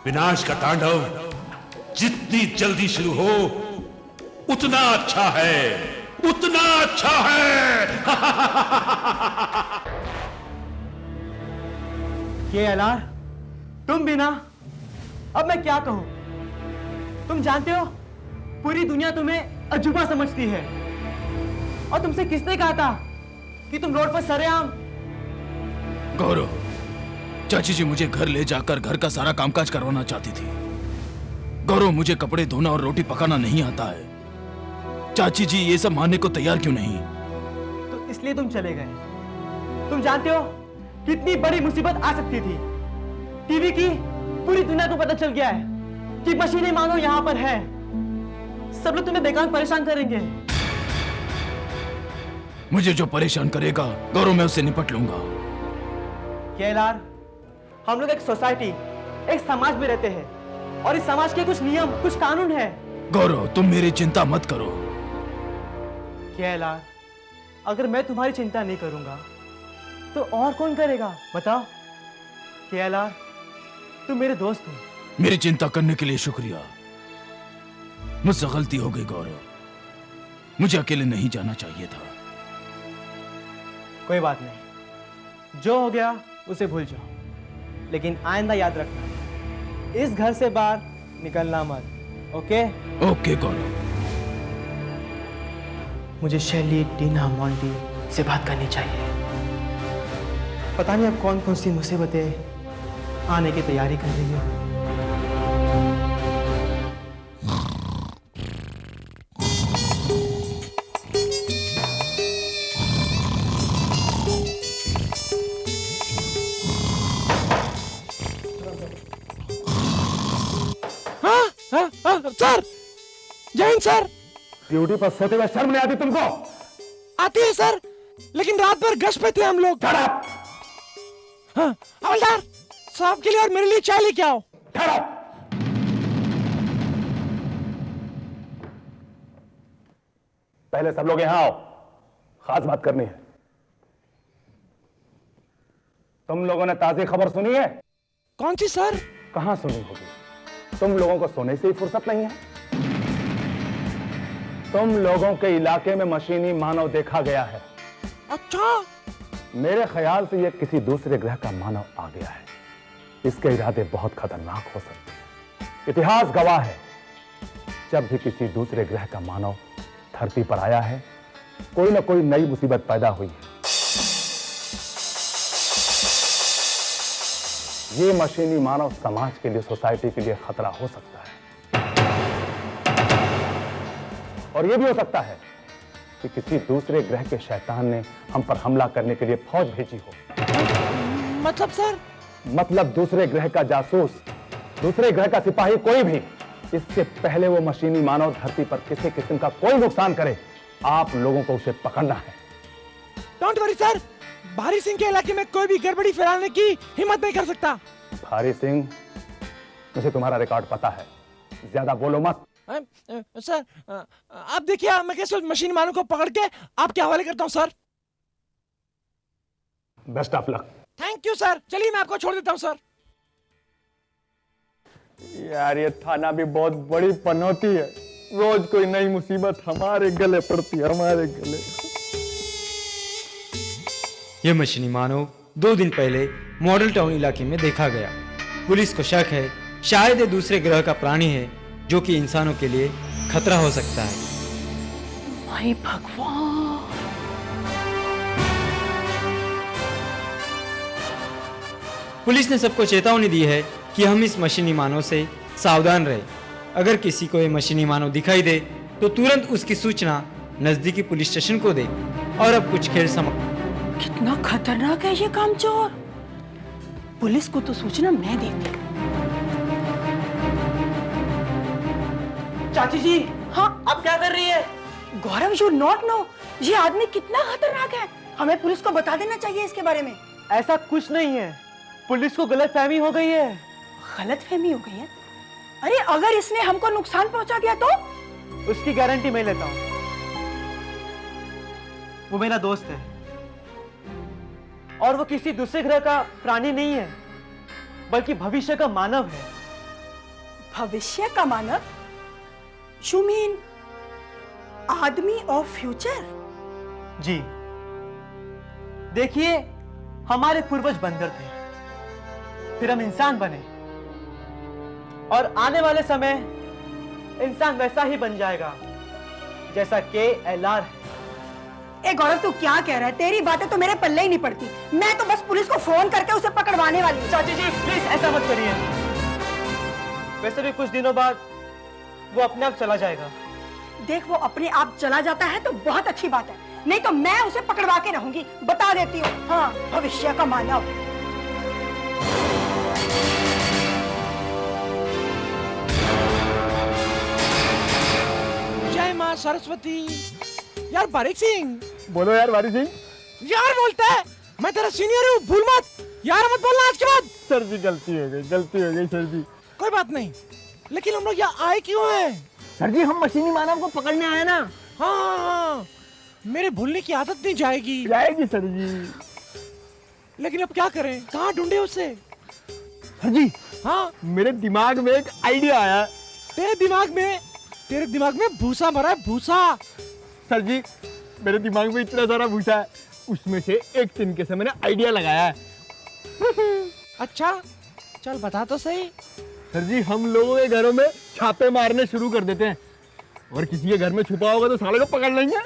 विनाश का तांडव जितनी जल्दी शुरू हो उतना अच्छा है, उतना अच्छा है। केएलआर, तुम भी ना, अब मैं क्या कहूं? तुम जानते हो पूरी दुनिया तुम्हें अजूबा समझती है। और तुमसे किसने कहा था कि तुम रोड पर सरेआम? गौरव, चाची जी मुझे घर ले जाकर घर का सारा कामकाज करवाना चाहती थी। गौरव, मुझे कपड़े धोना और रोटी पकाना नहीं आता है। चाची जी ये सब मानने को तैयार क्यों नहीं? तो इसलिए तुम चले गए। तुम जानते हो कितनी बड़ी मुसीबत आ सकती थी। टीवी की पूरी दुनिया को पता चल गया है कि मशीनी मानव यहाँ पर है। सब लोग तुम्हें बेकार परेशान करेंगे। मुझे जो परेशान करेगा गौरव, मैं उससे निपट लूंगा। केएलआर, हम लोग एक सोसाइटी, एक समाज में रहते हैं और इस समाज के कुछ नियम, कुछ कानून है। गौरव, तुम मेरी चिंता मत करो। केएलआर, अगर मैं तुम्हारी चिंता नहीं करूंगा तो और कौन करेगा बताओ? KLR, तुम मेरे दोस्त हो। मेरी चिंता करने के लिए शुक्रिया। मुझसे गलती हो गई गौरव, मुझे अकेले नहीं जाना चाहिए था। कोई बात नहीं, जो हो गया उसे भूल जाओ, लेकिन आइंदा याद रखना, इस घर से बाहर निकलना मत। ओके? ओके गौरव। मुझे शैली, टीना, मॉन्टी से बात करनी चाहिए। पता नहीं अब कौन कौन सी मुसीबतें आने की तैयारी कर रही है। सर, जय सर। ड्यूटी पर सोते हुए शर्म नहीं आती तुमको? आती है सर, लेकिन रात भर गश्त पे थे हम लोग। हाँ, हवलदार साहब के लिए और मेरे लिए चाय लेके आओ। पहले सब लोग यहां आओ, खास बात करनी है। तुम लोगों ने ताजी खबर सुनी है? कौन सी सर? कहां सुनी होगी? तुम लोगों को सोने से ही फुर्सत नहीं है। तुम लोगों के इलाके में मशीनी मानव देखा गया है। अच्छा। मेरे ख्याल से यह किसी दूसरे ग्रह का मानव आ गया है। इसके इरादे बहुत खतरनाक हो सकते हैं। इतिहास गवाह है, जब भी किसी दूसरे ग्रह का मानव धरती पर आया है, कोई ना कोई नई मुसीबत पैदा हुई है। ये मशीनी मानव समाज के लिए, सोसाइटी के लिए खतरा हो सकता है। और यह भी हो सकता है कि किसी दूसरे ग्रह के शैतान ने हम पर हमला करने के लिए फौज भेजी हो। मतलब सर? मतलब दूसरे ग्रह का जासूस, दूसरे ग्रह का सिपाही, कोई भी, इससे पहले वो मशीनी मानव धरती पर किसी किस्म का कोई नुकसान करे, आप लोगों को उसे पकड़ना है। डोंट वरी सर, भारी सिंह के इलाके में कोई भी गड़बड़ी फैलाने की हिम्मत नहीं कर सकता। भारी सिंह, मुझे तुम्हारा रिकॉर्ड पता है, ज्यादा बोलो मत। सर आप देखिए, मैं कैसे मशीनी मानव को पकड़ के आपके हवाले करता हूँ sir. Best of luck. Thank you sir. चलिए मैं आपको छोड़ देता हूँ सर। यार ये थाना भी बहुत बड़ी पनौती है, रोज कोई नई मुसीबत हमारे गले पड़ती है, हमारे गले। यह मशीनी मानव 2 दिन पहले मॉडल टाउन इलाके में देखा गया। पुलिस को शक है शायद ये दूसरे ग्रह का प्राणी है जो कि इंसानों के लिए खतरा हो सकता है। माय भगवान! पुलिस ने सबको चेतावनी दी है कि हम इस मशीनी मानव से सावधान रहें। अगर किसी को ये मशीनी मानव दिखाई दे तो तुरंत उसकी सूचना नजदीकी पुलिस स्टेशन को दे। और अब कुछ खेल समाप्त। कितना खतरनाक है ये कामचोर। पुलिस को तो सूचना मैं देती। चाची जी, हाँ आप क्या कर रही है? गौरव, यू नॉट नो ये आदमी कितना खतरनाक है। हमें पुलिस को बता देना चाहिए इसके बारे में। ऐसा कुछ नहीं है, पुलिस को गलतफहमी हो गई है। गलतफहमी हो गई है? अरे अगर इसने हमको नुकसान पहुंचा दिया तो? उसकी गारंटी मैं लेता हूं। वो मेरा दोस्त है और वो किसी दूसरे ग्रह का प्राणी नहीं है, बल्कि भविष्य का मानव है। भविष्य का मानव? You mean आदमी ऑफ फ्यूचर? जी, देखिए, हमारे पूर्वज बंदर थे, फिर हम इंसान बने, और आने वाले समय इंसान वैसा ही बन जाएगा जैसा KLR है। ए गौरव, तू क्या कह रहा है? तेरी बातें तो मेरे पल्ले ही नहीं पड़ती। मैं तो बस पुलिस को फोन करके उसे पकड़वाने वाली हूँ। चाची जी प्लीज ऐसा मत करिए। वैसे भी कुछ दिनों बाद वो अपने आप चला जाएगा। देख, वो अपने आप चला जाता है तो बहुत अच्छी बात है, नहीं तो मैं उसे पकड़वा के रहूंगी। बता देती हूँ। हाँ, भविष्य का मानव। जय माँ सरस्वती। यार बारीक सिंह। बोलो यार बारीक सिंह। यार बोलता है, मैं तेरा सीनियर हूँ, भूल मत। यार मत बोलना आज के बाद। सर जी गलती हो गई सर जी। कोई बात नहीं, लेकिन हम लोग यहाँ आए क्यों हैं? सर जी हम मशीनी मानव को पकड़ने आए ना। हाँ, मेरे भूलने की आदत नहीं जाएगी। जाएगी सर जी। लेकिन अब क्या करें, कहाँ ढूंढे उसे? सर जी, हाँ मेरे दिमाग में एक आइडिया आया। तेरे दिमाग में भूसा भरा है, भूसा। सर जी, मेरे दिमाग में इतना सारा भूसा है, उसमें से एक तिनके से मैंने आइडिया लगाया है। अच्छा, चल बता तो सही। सर जी, हम लोगों के घरों में छापे मारने शुरू कर देते हैं, और किसी के घर में छुपा होगा तो साले को पकड़ लेंगे।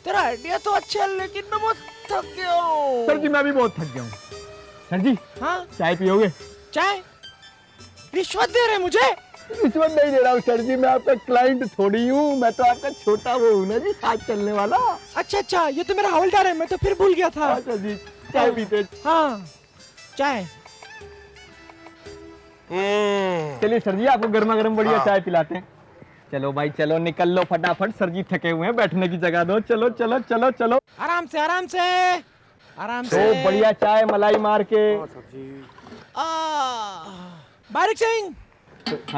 तेरा आइडिया तो अच्छा है, लेकिन मैं बहुत थक गया हूँ। सर जी, मैं भी बहुत थक गया हूँ। सर जी, हाँ चाय पियोगे? चाय? रिश्वत दे रहे मुझे? रिश्वत नहीं दे रहा हूँ सर जी, मैं आपका क्लाइंट थोड़ी हूँ, मैं तो आपका छोटा वो हूँ ना जी, साथ चलने वाला। अच्छा, ये तो मेरा हवलदार है, मैं तो फिर भूल गया था। हाँ सर जी, चाय पीते। हाँ, चाय। चलिए सर जी, आपको गर्मा गर्म बढ़िया चाय पिलाते हैं। चलो भाई चलो, निकल लो फटाफट, सर जी थके हुए हैं, बैठने की जगह दो। चलो चलो चलो चलो, आराम से आराम से आराम से। तो बढ़िया चाय मलाई मार के। बारिक सिंह,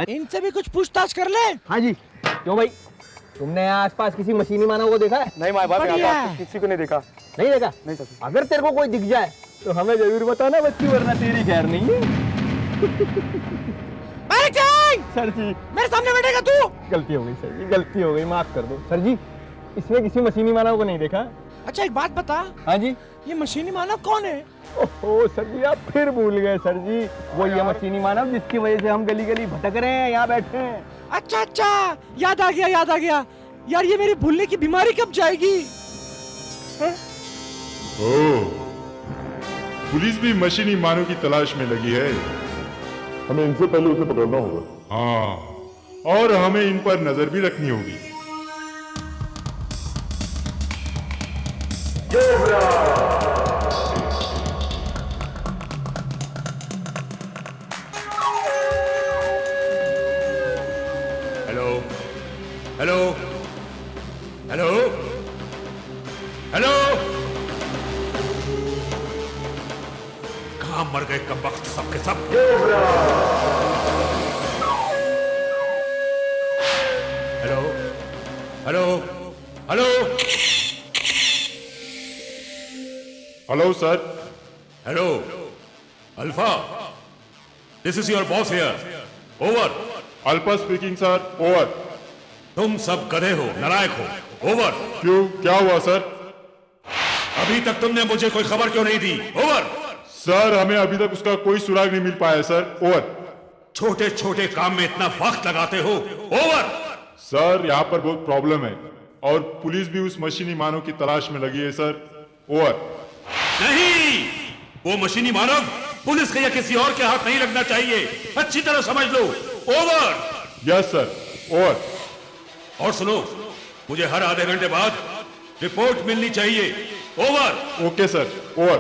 इनसे भी कुछ पूछताछ कर ले। हाँ जी। क्यों भाई, तुमने आसपास किसी मशीनी मानव को देखा है? नहीं माय बाप, किसी को नहीं देखा। नहीं देखा? नहीं सर। अगर तेरे को कोई दिख जाए तो हमें जरूर बताना बच्ची, वरना तेरी खैर नहीं है। बारिक सिंह! सर जी, मेरे सामने बैठेगा तू? गलती हो गई सर जी, गलती हो गई, माफ कर दो। सर जी, इसमें किसी मशीनी मानव को नहीं देखा। अच्छा एक बात बता। हाँ जी। ये मशीनी मानव कौन है? ओहो सर जी, आप फिर भूल गए सर जी, वो ये मशीनी मानव जिसकी वजह से हम गली गली भटक रहे हैं, यहाँ बैठे हैं। अच्छा, याद आ गया। यार ये मेरी भूलने की बीमारी कब जाएगी? ओह, पुलिस भी मशीनी मानव की तलाश में लगी है। हमें इनसे पहले उसे पकड़ना होगा। हाँ, और हमें इन पर नजर भी रखनी होगी। हेलो हेलो हेलो हेलो, कहाँ मर गए कमबख्त सबके सब? Hello hello hello hello sir. Hello alpha, this is your boss here, over. Alpha speaking sir, over. तुम सब गधे हो, नालायक हो, ओवर। क्यों, क्या हुआ सर? अभी तक तुमने मुझे कोई खबर क्यों नहीं दी, ओवर। सर, हमें अभी तक उसका कोई सुराग नहीं मिल पाया है सर, ओवर। छोटे छोटे काम में इतना वक्त लगाते हो, ओवर। सर, यहाँ पर बहुत प्रॉब्लम है और पुलिस भी उस मशीनी मानव की तलाश में लगी है सर, ओवर। नहीं, वो मशीनी मानव पुलिस के या किसी और के हाथ नहीं लगना चाहिए, अच्छी तरह समझ लो, ओवर। Yes sir, over. और सुनो, मुझे हर आधे घंटे बाद रिपोर्ट मिलनी चाहिए, over. Okay sir, over.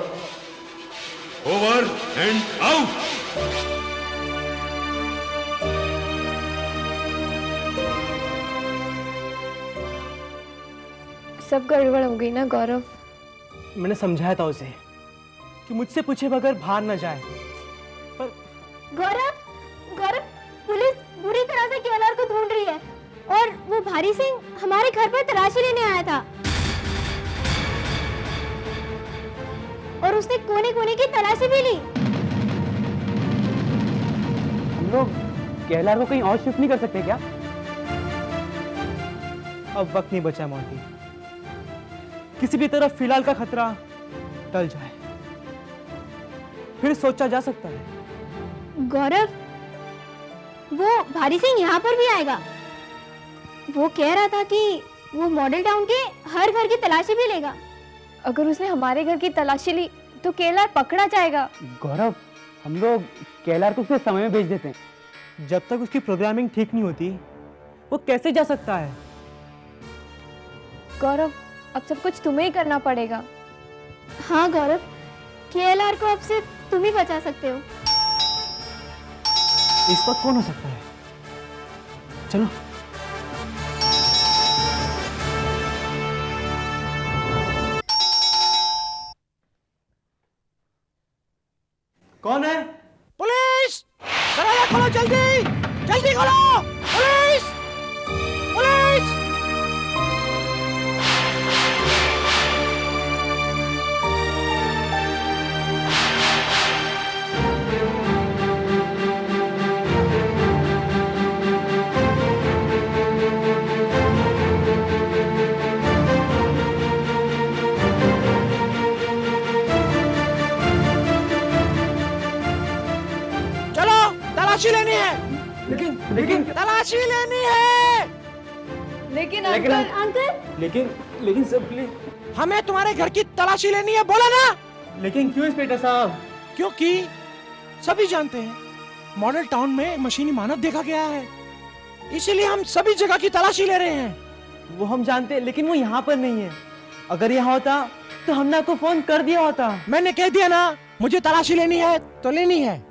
Over and out. सब गड़बड़ हो गई ना गौरव? मैंने समझाया था उसे कि मुझसे पूछे बगैर बाहर न जाए, पर गौरव, पुलिस बुरी तरह से केएलआर को ढूंढ रही है और वो भारी सिंह हमारे घर पर तलाशी लेने आया था और उसने कोने कोने की तलाशी भी ली। हम लोग केएलआर को कहीं और शिफ्ट नहीं कर सकते क्या? अब वक्त नहीं बचा मोंटी, किसी भी तरह फिलहाल का खतरा टल जाए, फिर सोचा जा सकता है। गौरव, वो भारी सिंह यहाँ पर भी आएगा। वो कह रहा था कि वो मॉडल टाउन के हर घर की तलाशी भी लेगा। अगर उसने हमारे घर की तलाशी ली तो केएलआर पकड़ा जाएगा। गौरव, हम लोग केएलआर को उसके समय में भेज देते हैं। जब तक उसकी प्रोग्रामिंग ठीक नहीं होती, वो कैसे जा सकता है? गौरव, अब सब कुछ तुम्हें ही करना पड़ेगा। हाँ गौरव, केएलआर को अब सिर्फ तुम ही बचा सकते हो। इस वक्त कौन हो सकता है? चलो। कौन है? पुलिस! दरवाजा खोलो जल्दी! जल्दी खोलो! पुलिस! पुलिस! लेकिन तलाशी लेनी है। लेकिन लेकिन अंकल लेकिन सर प्लीज। हमें तुम्हारे घर की तलाशी लेनी है, बोला ना। लेकिन क्यों इंस्पेक्टर साहब? क्योंकि सभी जानते हैं मॉडल टाउन में मशीनी मानव देखा गया है, इसीलिए हम सभी जगह की तलाशी ले रहे हैं। वो हम जानते हैं, लेकिन वो यहाँ पर नहीं है। अगर यहाँ होता तो हमने आपको फोन कर दिया होता। मैंने कह दिया ना, मुझे तलाशी लेनी है तो लेनी है।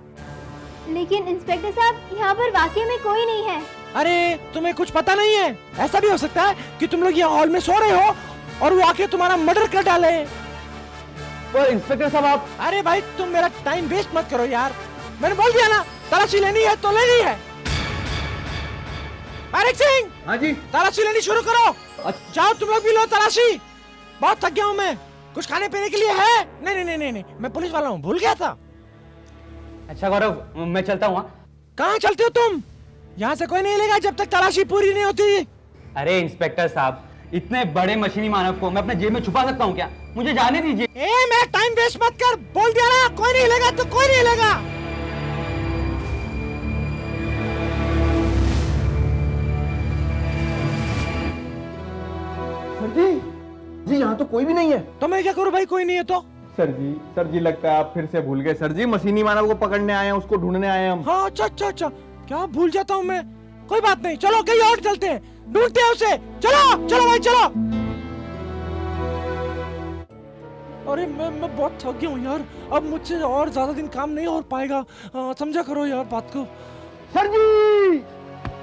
लेकिन इंस्पेक्टर साहब यहाँ पर वाकई में कोई नहीं है। अरे तुम्हें कुछ पता नहीं है? ऐसा भी हो सकता है कि तुम लोग यहाँ हॉल में सो रहे हो और वो आके तुम्हारा मर्डर कर डाले। पर इंस्पेक्टर साहब आप। अरे भाई तुम मेरा टाइम वेस्ट मत करो यार, मैंने बोल दिया ना तलाशी लेनी है तो लेनी है। पारिक सिंह, हाँ जी, तलाशी लेनी शुरू करो। जाओ तुम लोग भी लो तलाशी, बहुत थक गया हूँ मैं। कुछ खाने पीने के लिए है? नहीं, मैं पुलिस वाला हूँ, भूल गया था। अच्छा गौरव, मैं चलता हूँ। कहाँ चलते हो तुम? यहाँ से कोई नहीं लेगा जब तक तलाशी पूरी नहीं होती। अरे इंस्पेक्टर साहब, इतने बड़े मशीनी मानव को मैं अपने जेब में छुपा सकता हूँ क्या? मुझे जाने दीजिए। मैं टाइम वेस्ट मत कर, बोल दिया ना कोई नहीं लेगा तो कोई नहीं लेगा। जी यहाँ तो कोई भी नहीं है। तो मैं क्या करूँ भाई, कोई नहीं है तो? सर जी लगता है आप फिर से भूल गए। सर जी मशीनी मानव को पकड़ने आए हैं, उसको ढूंढने आए हैं हम। हाँ अच्छा, क्या भूल जाता हूँ मैं। कोई बात नहीं, चलो कहीं और चलते हैं, ढूंढते हैं उसे। चलो भाई चलो। अरे मैं बहुत थक गया हूँ यार, अब मुझसे और ज्यादा दिन काम नहीं हो पाएगा। समझा करो यार बात को। सर जी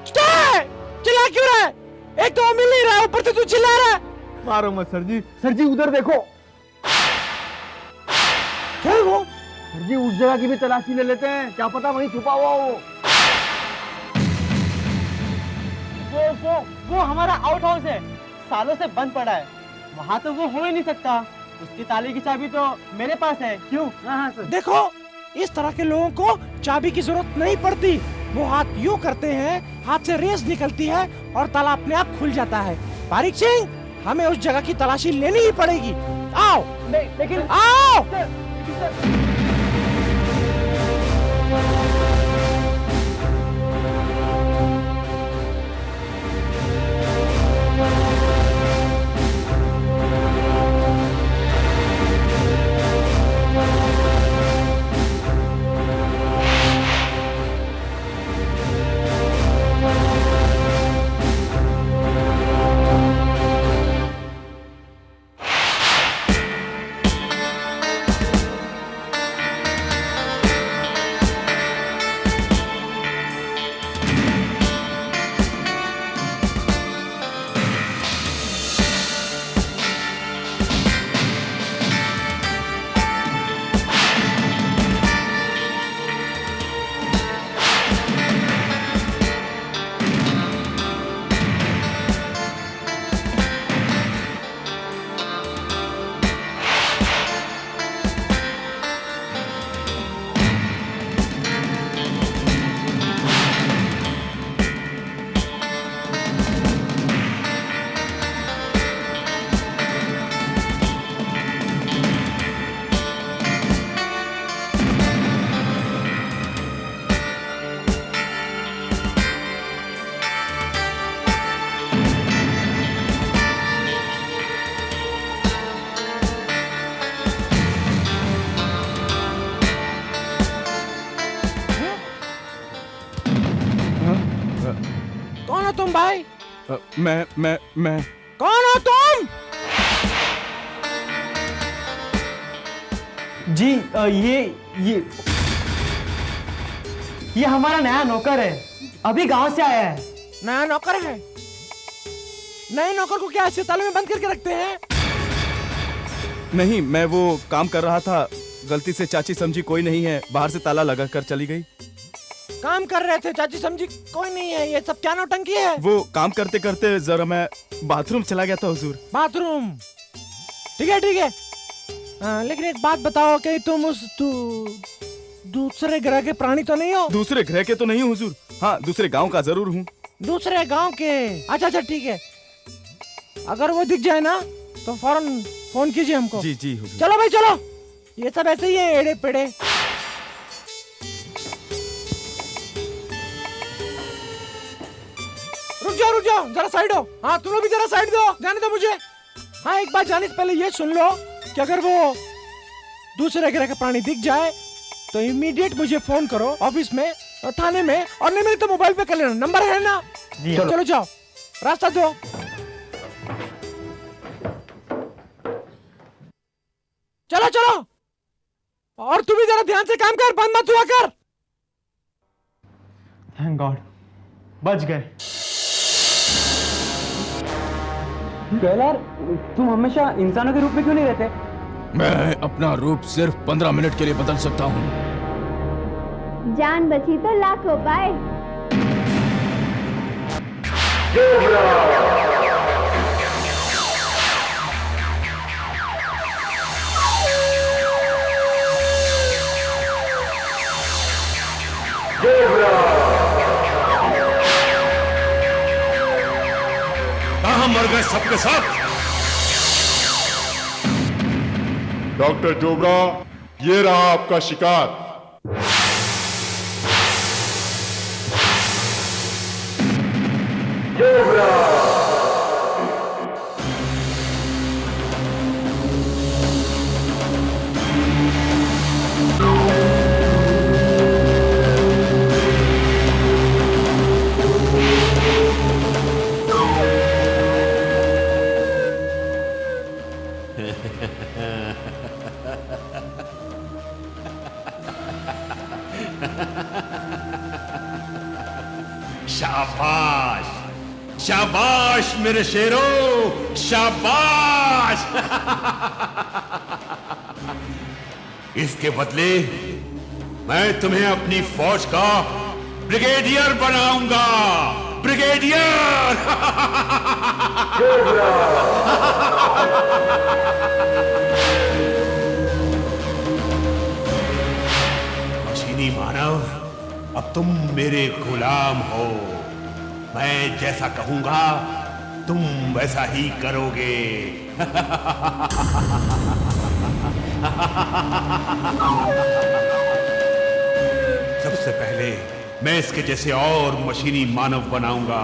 चिल्ला क्यों रहा है? एक तो मिल नहीं रहा, ऊपर से तू चिल्ला रहा है। मारो मत सर जी। सर जी उधर देखो। क्या वो? सर जी उस जगह की भी तलाशी ले लेते हैं, क्या पता वहीं छुपा हुआ हो। वो हमारा आउट हाउस है, सालों से बंद पड़ा है। वहाँ तो वो हो ही नहीं सकता। उसकी ताले की चाबी तो मेरे पास है। क्यों? हाँ सर। देखो इस तरह के लोगों को चाबी की जरूरत नहीं पड़ती। वो हाथ यूं करते हैं, हाथ से रेस निकलती है और ताला अपने आप खुल जाता है। पारिक सिंह, हमें उस जगह की तलाशी लेनी ही पड़ेगी। आओ। नहीं, लेकिन आओ। कौन हो तुम भाई? मैं कौन हो तुम? जी ये हमारा नया नौकर है, अभी गांव से आया है। नया नौकर है? नए नौकर को क्या ऐसे ताले में बंद करके रखते हैं? नहीं, मैं वो काम कर रहा था, गलती से चाची समझी कोई नहीं है, बाहर से ताला लगा कर चली गई। काम कर रहे थे, चाची समझी कोई नहीं है, ये सब क्या नौटंकी है? वो काम करते करते जरा मैं बाथरूम चला गया था हुजूर। बाथरूम? ठीक है। लेकिन एक बात बताओ, कि तुम दूसरे ग्रह के प्राणी तो नहीं हो? दूसरे ग्रह के तो नहीं हुजूर, हाँ दूसरे गांव का जरूर हूँ। दूसरे गांव के? अच्छा ठीक है। अगर वो दिख जाए ना तो फौरन फोन कीजिए हमको। जी हुजूर। चलो भाई चलो, ये सब ऐसे ही है, एड़े पेड़े। रुक जाओ, जरा साइड हो। हाँ तुम लोग भी जरा साइड दो, जाने दो मुझे। हाँ एक बात जाने से पहले ये सुन लो कि अगर वो दूसरे ग्रह का प्राणी दिख जाए तो इमीडिएट मुझे फोन करो, ऑफिस में और थाने में, और नहीं मिले तो मोबाइल पे कर लेना, नंबर है ना? चलो जाओ, रास्ता दो। चलो चलो, और तू भी जरा ध्यान से काम कर, बंद मत हुआ कर। थैंक गॉड, बच गए। कैलार, तुम हमेशा इंसानों के रूप में क्यों नहीं रहते? मैं अपना रूप सिर्फ 15 मिनट के लिए बदल सकता हूँ। जान बची तो लाखों पाए। कहाँ मर गए सबके सब? डॉक्टर जोबरा, ये रहा आपका शिकार। शाबाश, शाबाश मेरे शेरों, शाबाश। इसके बदले मैं तुम्हें अपनी फौज का ब्रिगेडियर बनाऊंगा, ब्रिगेडियर। मशीनी मानव, अब तुम मेरे गुलाम हो। मैं जैसा कहूंगा तुम वैसा ही करोगे। सबसे पहले मैं इसके जैसे और मशीनी मानव बनाऊंगा।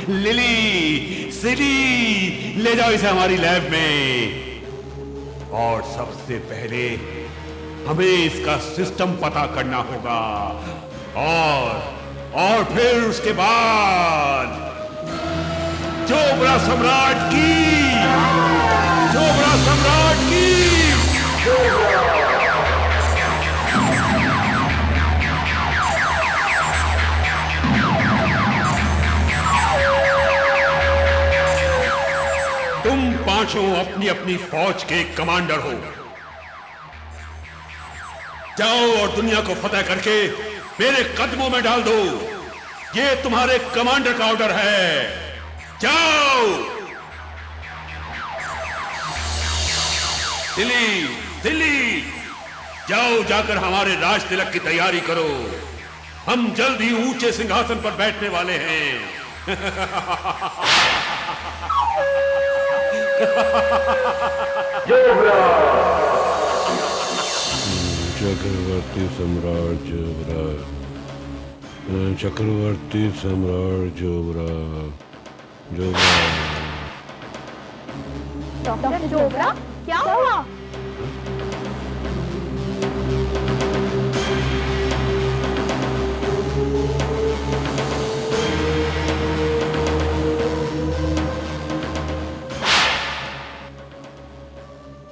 लिली, सिली, ले जाओ इसे हमारी लैब में। और सबसे पहले हमें इसका सिस्टम पता करना होगा, और फिर उसके बाद जोबरा सम्राट की, जोबरा सम्राट की। तुम पांचों अपनी अपनी फौज के कमांडर हो। जाओ और दुनिया को फतेह करके मेरे कदमों में डाल दो। ये तुम्हारे कमांडर का ऑर्डर है। जाओ। दिल्ली, दिल्ली, जाओ जाकर हमारे राज तिलक की तैयारी करो। हम जल्द ही ऊंचे सिंहासन पर बैठने वाले हैं। चक्रवर्ती सम्राट जोबरा, चक्रवर्ती सम्राट जोबरा, जोबरा। डॉक्टर जोबरा, क्या हुआ?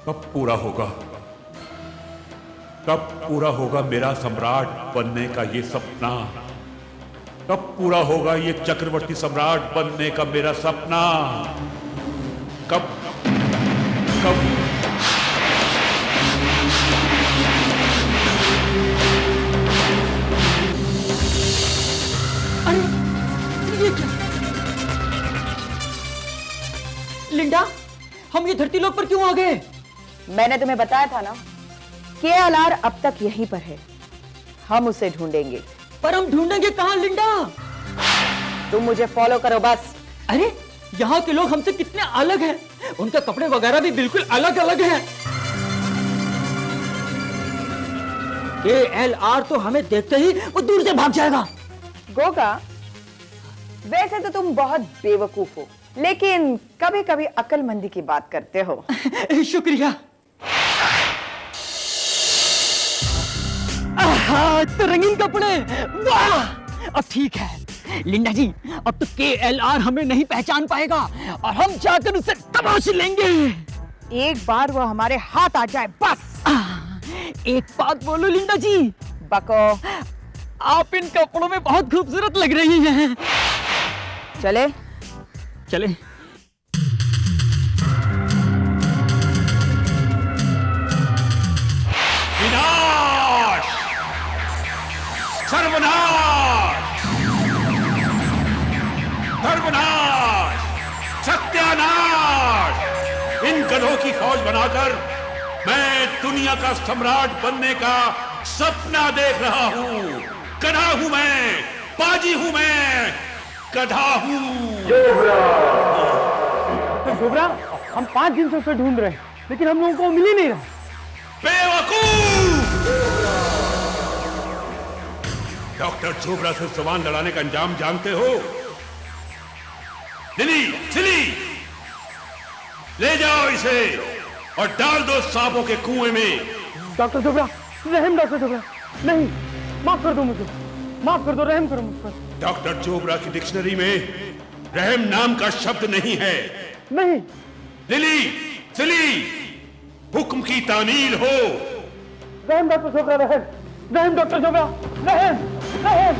कब पूरा होगा, कब पूरा होगा मेरा सम्राट बनने का ये सपना? कब पूरा होगा ये चक्रवर्ती सम्राट बनने का मेरा सपना? कब कब? अरे ये क्या? लिंडा, हम ये धरती लोक पर क्यों आ गए? मैंने तुम्हें बताया था ना, केएलआर अब तक यहीं पर है। हम उसे ढूंढेंगे। पर हम ढूंढेंगे कहां लिंडा? तुम मुझे फॉलो करो बस। अरे यहाँ के लोग हमसे कितने अलग हैं। उनके कपड़े वगैरह भी बिल्कुल अलग अलग हैं। केएलआर तो हमें देखते ही वो दूर से भाग जाएगा। गोगा, वैसे तो तुम बहुत बेवकूफ हो, लेकिन कभी कभी अक्लमंदी की बात करते हो। शुक्रिया। आहा, तो रंगीन कपड़े, वाह! अब ठीक है लिंडा जी, अब तो KLR हमें नहीं पहचान पाएगा और हम जाकर उसे तमाश लेंगे। एक बार वो हमारे हाथ आ जाए बस। एक बात बोलो लिंडा जी। बको। आप इन कपड़ों में बहुत खूबसूरत लग रही हैं। चले चले। विनाश, सर्वनाश, धर्मनाश, सत्यानाश। इन गधों की फौज बनाकर मैं दुनिया का सम्राट बनने का सपना देख रहा हूं। गधा हूं मैं, बाजी हूं मैं, गधा हूं। जोबरा, हम 5 दिन से उसे ढूंढ रहे हैं, लेकिन हम लोगों को मिल ही नहीं रहा। बेवकूफ! डॉक्टर जोबरा से जुबान लड़ाने का अंजाम जानते हो? लिली, सिली, ले जाओ इसे और डाल दो सांपों के कुएं में। डॉक्टर जोबरा, रहम डॉक्टर जोबरा, नहीं, माफ कर दो मुझे, माफ कर दो, रहम करो मुझ पर। डॉक्टर जोबरा की डिक्शनरी में रहम नाम का शब्द नहीं है। नहीं। लिली, सिली, हुक्म की तामील हो। रहम डॉक्टर जोबरा, रहम, रहम डॉक्टर जोबरा, रहम, रहम।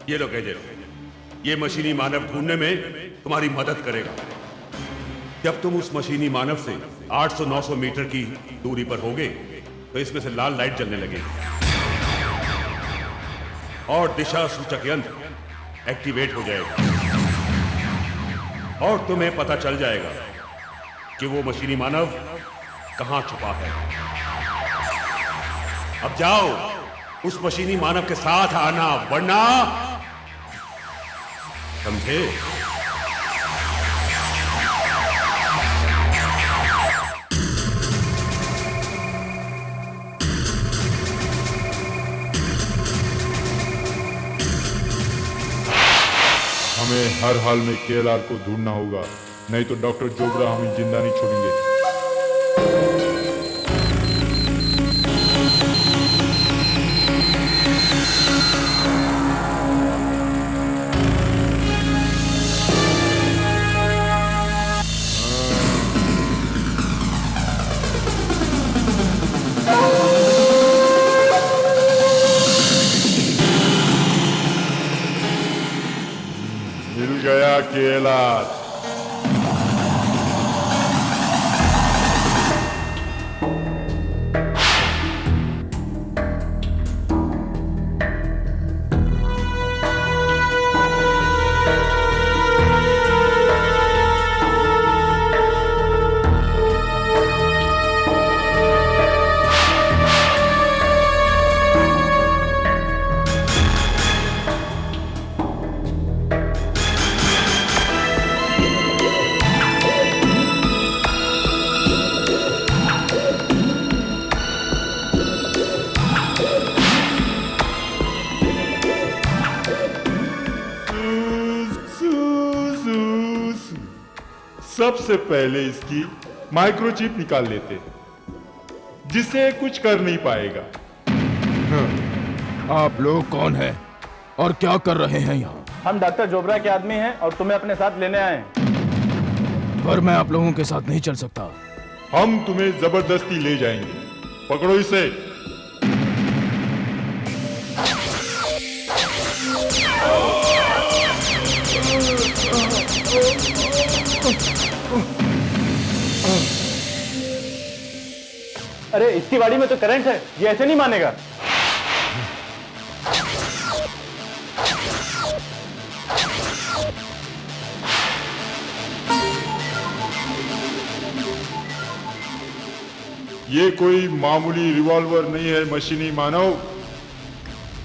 ये लो गैजेट, ये मशीनी मानव ढूंढने में तुम्हारी मदद करेगा। जब तुम उस मशीनी मानव से 800-900 मीटर की दूरी पर होगे तो इसमें से लाल लाइट जलने लगेगी और दिशा सूचक यंत्र एक्टिवेट हो जाएगा और तुम्हें पता चल जाएगा कि वो मशीनी मानव कहां छुपा है। अब जाओ, उस मशीनी मानव के साथ आना, वरना समझे? हमें हर हाल में KLR को ढूंढना होगा, नहीं तो डॉक्टर जोबरा हमें जिंदा नहीं छोड़ेंगे। मिल गया KLR। सबसे पहले इसकी माइक्रोचिप निकाल लेते, जिससे कुछ कर नहीं पाएगा। आप लोग कौन हैं और क्या कर रहे हैं यहाँ? हम डॉक्टर जोबरा के आदमी हैं और तुम्हें अपने साथ लेने आए हैं। पर मैं आप लोगों के साथ नहीं चल सकता। हम तुम्हें जबरदस्ती ले जाएंगे, पकड़ो इसे। अरे इसकी गाड़ी में तो करंट है, ये ऐसे नहीं मानेगा। ये कोई मामूली रिवॉल्वर नहीं है मशीनी मानव,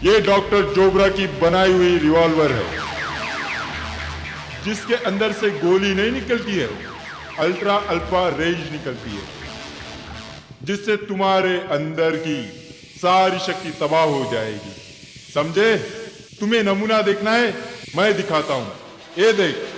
ये डॉक्टर जोबरा की बनाई हुई रिवॉल्वर है, जिसके अंदर से गोली नहीं निकलती है, अल्ट्रा अल्फा रेंज निकलती है, जिससे तुम्हारे अंदर की सारी शक्ति तबाह हो जाएगी। समझे? तुम्हें नमूना देखना है, मैं दिखाता हूं। ये देख।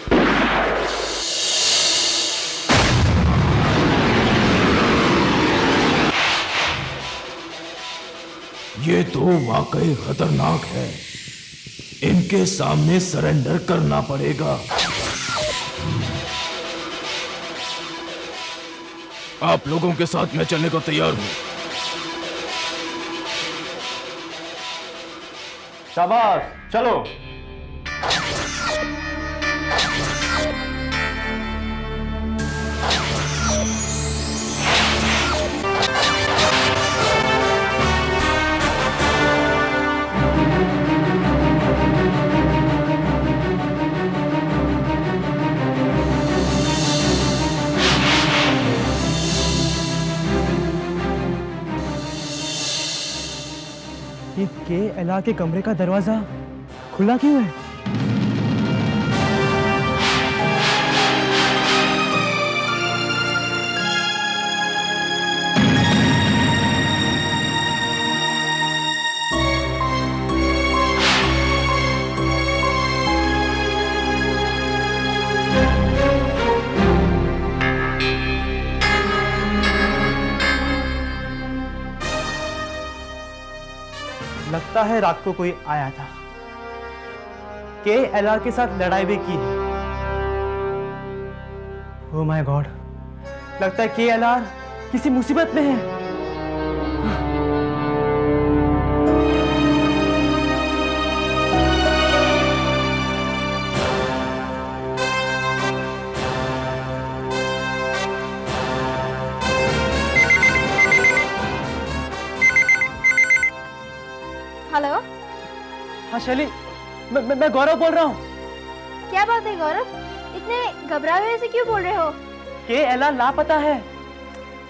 ये तो वाकई खतरनाक है, इनके सामने सरेंडर करना पड़ेगा। आप लोगों के साथ मैं चलने को तैयार हूं। शाबाश, चलो। ये KLR के कमरे का दरवाजा खुला क्यों है? लगता है रात को कोई आया था, KLR के साथ लड़ाई भी की है। ओह माय गॉड, लगता है KLR किसी मुसीबत में है। हेलो। हाँ शैली, मैं गौरव बोल रहा हूँ। क्या बात है गौरव, इतने घबराए हुए से क्यों बोल रहे हो? KLR लापता है।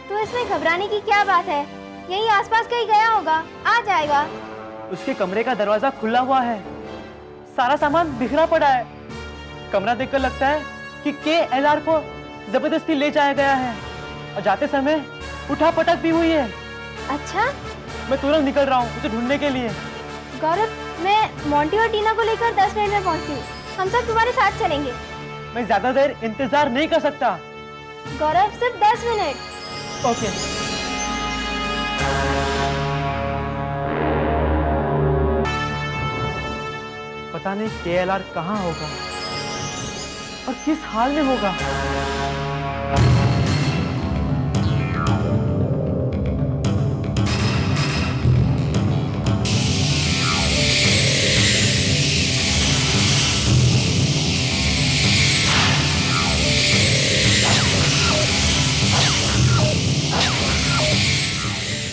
तो इसमें घबराने की क्या बात है? यहीं आसपास कहीं गया होगा, आ जाएगा। उसके कमरे का दरवाजा खुला हुआ है, सारा सामान बिखरा पड़ा है। कमरा देखकर लगता है कि KLR को जबरदस्ती ले जाया गया है और जाते समय उठापटक भी हुई है। अच्छा, मैं तुरंत निकल रहा हूँ उसे ढूंढने के लिए। गौरव, मैं मोंटी और टीना को लेकर 10 मिनट में पहुंचती हूँ। हम सब तुम्हारे साथ चलेंगे। मैं ज्यादा देर इंतजार नहीं कर सकता। गौरव, सिर्फ 10 मिनट। ओके। पता नहीं KLR कहाँ होगा और किस हाल में होगा।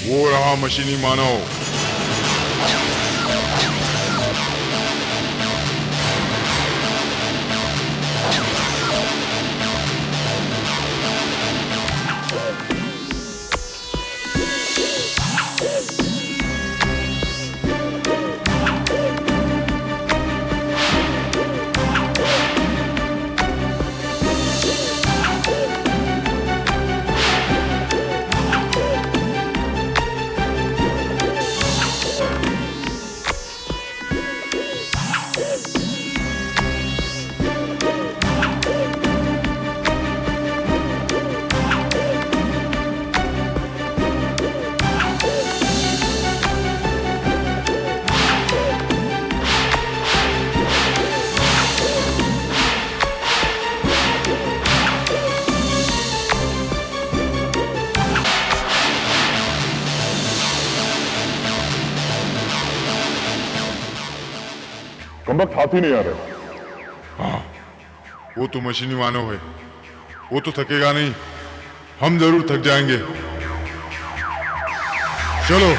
वो रहा मशीनी मानव। कमबख्त हाथ ही नहीं आ रहे। हाँ, वो तो मशीनी मानव है, वो तो थकेगा नहीं, हम जरूर थक जाएंगे। चलो।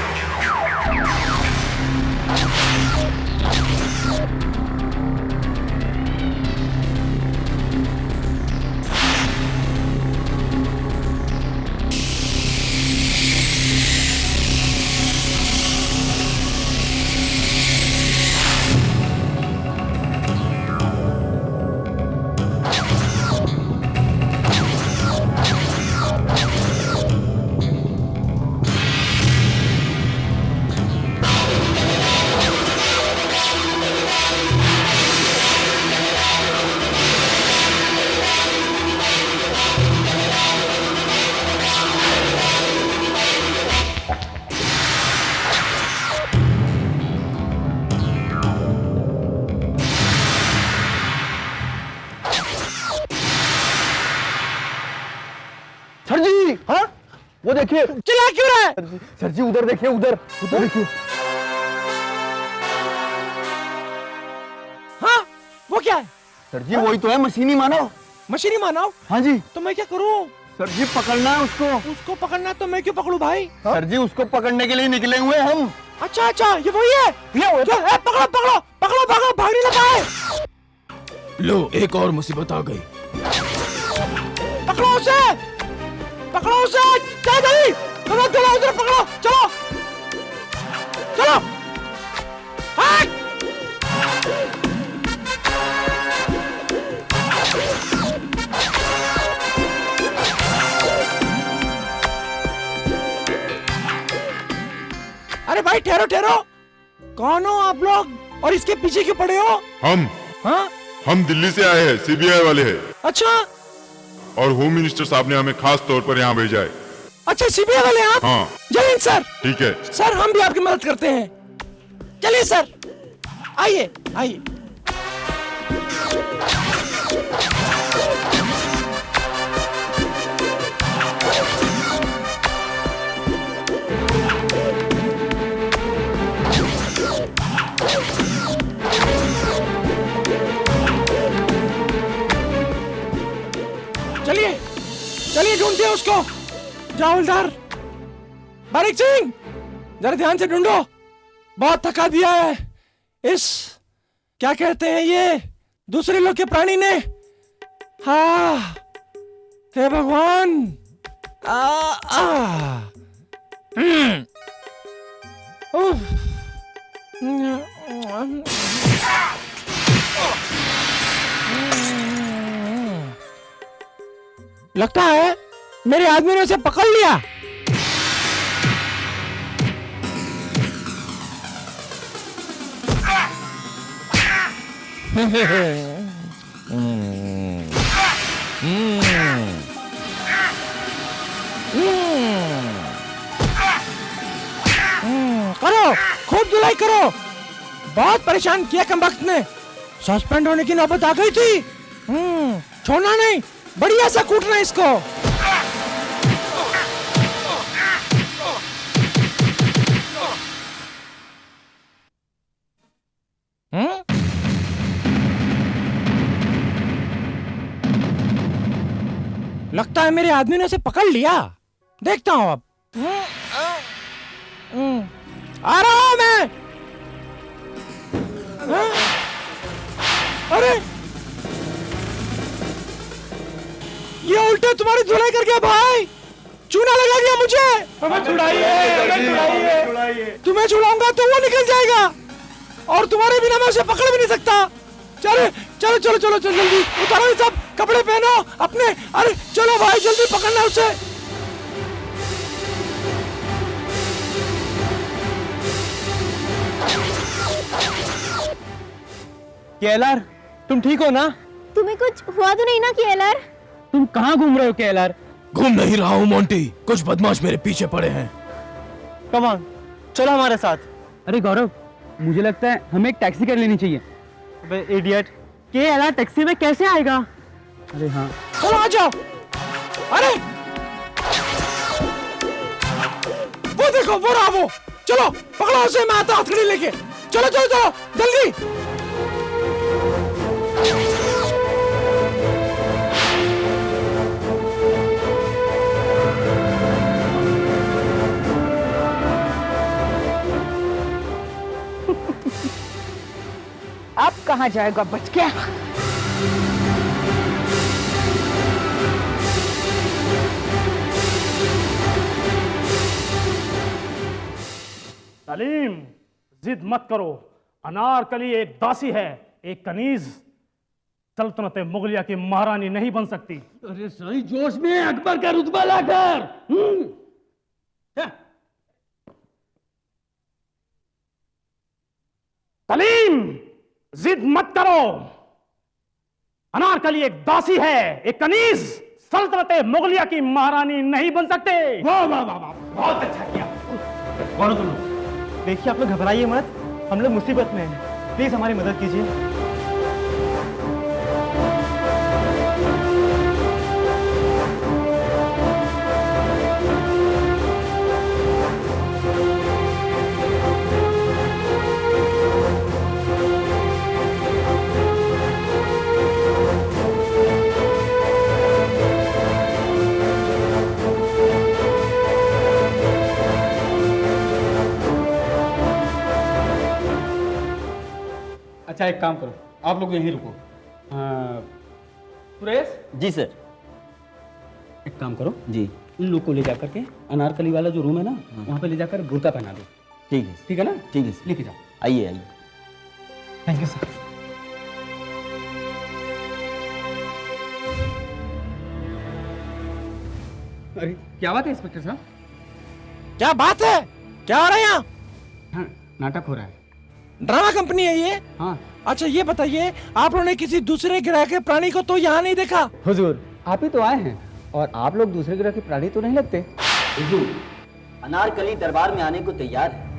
सर जी, हाँ वो देखिए। चिल्ला क्यों रहा है? सर जी उधर देखिए, उधर देखिए। हाँ वो क्या है? सर जी वही तो है, मशीनी मानव। मशीनी मानव? हाँ जी। तो मैं क्या करूं? सर जी पकड़ना है उसको। उसको पकड़ना है तो मैं क्यों पकड़ूं भाई? सर जी उसको पकड़ने के लिए निकले हुए हम। अच्छा अच्छा, ये वही है। पकड़ो पकड़ो पकड़ो पकड़ो, भाग नहीं लगा। लो एक और मुसीबत आ गई। पकड़ो उसे, पकड़ो उसे, चलो जल्दी, चलो चलो उधर पकड़ो, चलो चलो। अरे भाई ठहरो ठहरो, कौन हो आप लोग और इसके पीछे क्यों पड़े हो? हम दिल्ली से आए हैं, सीबीआई वाले हैं। अच्छा। और होम मिनिस्टर साहब ने हमें खास तौर पर यहाँ भेजा है। अच्छा सीबीआई वाले आप? हाँ। जय सर। ठीक है सर, हम भी आपकी मदद करते हैं। चलिए सर, आइए आइए। चलिए चलिए, ढूंढते हैं उसको। जाओ हवलदार। बारिक सिंह, जरा ध्यान से ढूंढो, बहुत थका दिया है इस, क्या कहते हैं ये, दूसरे लोग के प्राणी ने। हाँ हे भगवान। लगता है मेरे आदमी ने उसे पकड़ लिया। करो, खूब धुलाई करो। बहुत परेशान किया कमबख्त ने, सस्पेंड होने की नौबत आ गई थी। छोड़ना नहीं, बढ़िया सा कूटना इसको। लगता है मेरे आदमी ने उसे पकड़ लिया। देखता हूं अब। आ रहा हूं मैं। अरे ये उल्टे तुम्हारी धुलाई कर गया भाई, चूना लगा गया मुझे। हमें छुड़ाइए। तुम्हें छुड़ाऊंगा तो वो निकल जाएगा, और तुम्हारे बिना मैं उसे पकड़ भी नहीं सकता। चलो चलो चलो चलो चलो, जल्दी उतारो ये सब कपड़े पहनो अपने। अरे चलो भाई, जल्दी पकड़ना उसे। केएलआर, तुम ठीक हो ना? तुम्हें कुछ हुआ तो नहीं ना केएलआर? तुम कहाँ घूम रहे हो केएलआर? घूम नहीं रहा हूँ मोंटी, कुछ बदमाश मेरे पीछे पड़े हैं। कम ऑन, चलो हमारे साथ। अरे गौरव, मुझे लगता है हमें एक टैक्सी कर लेनी चाहिए। अबे इडियट, केएलआर टैक्सी में कैसे आएगा? अरे हाँ, चलो आ जाओ। अरे वो देखो, वो रहा वो। चलो पकड़ो उसे, मैं आता हथकड़ी लेके। चलो चलो चलो जल्दी। अब कहाँ जाएगा बच के? सलीम, जिद मत करो। अनारकली एक दासी है, एक कनीज सल्तनत मुगलिया की महारानी नहीं बन सकती। अरे सही जोश में अकबर का रुतबा लाकर। सलीम, जिद मत करो। अनारकली एक दासी है, एक कनीज सल्तनत मुगलिया की महारानी नहीं बन सकते। वाह वाह वाह वाह, बहुत अच्छा किया। कौन तुम लोग? देखिए आप लोग घबराइए मत, हम लोग मुसीबत में हैं, प्लीज हमारी मदद कीजिए। अच्छा एक काम करो, आप लोग यहीं रुको। सुरेश जी सर। एक काम करो जी, इन लोग को ले जाकर के अनारकली वाला जो रूम है ना, वहाँ पे ले जाकर बुर्का पहना दो। ठीक है, ठीक है ना? ठीक है, लेके जाओ। आइए आइए। Thank you sir. अरे क्या बात है इंस्पेक्टर साहब? क्या बात है? क्या हो रहा है यहाँ? हाँ, नाटक हो रहा है। ड्रामा कंपनी है ये? हाँ। अच्छा ये बताइए, आप लोगों ने किसी दूसरे ग्रह के प्राणी को तो यहाँ नहीं देखा? हुजूर, आप ही तो आए हैं और आप लोग दूसरे ग्रह के प्राणी तो नहीं लगते। हुजूर, अनारकली दरबार में आने को तैयार है।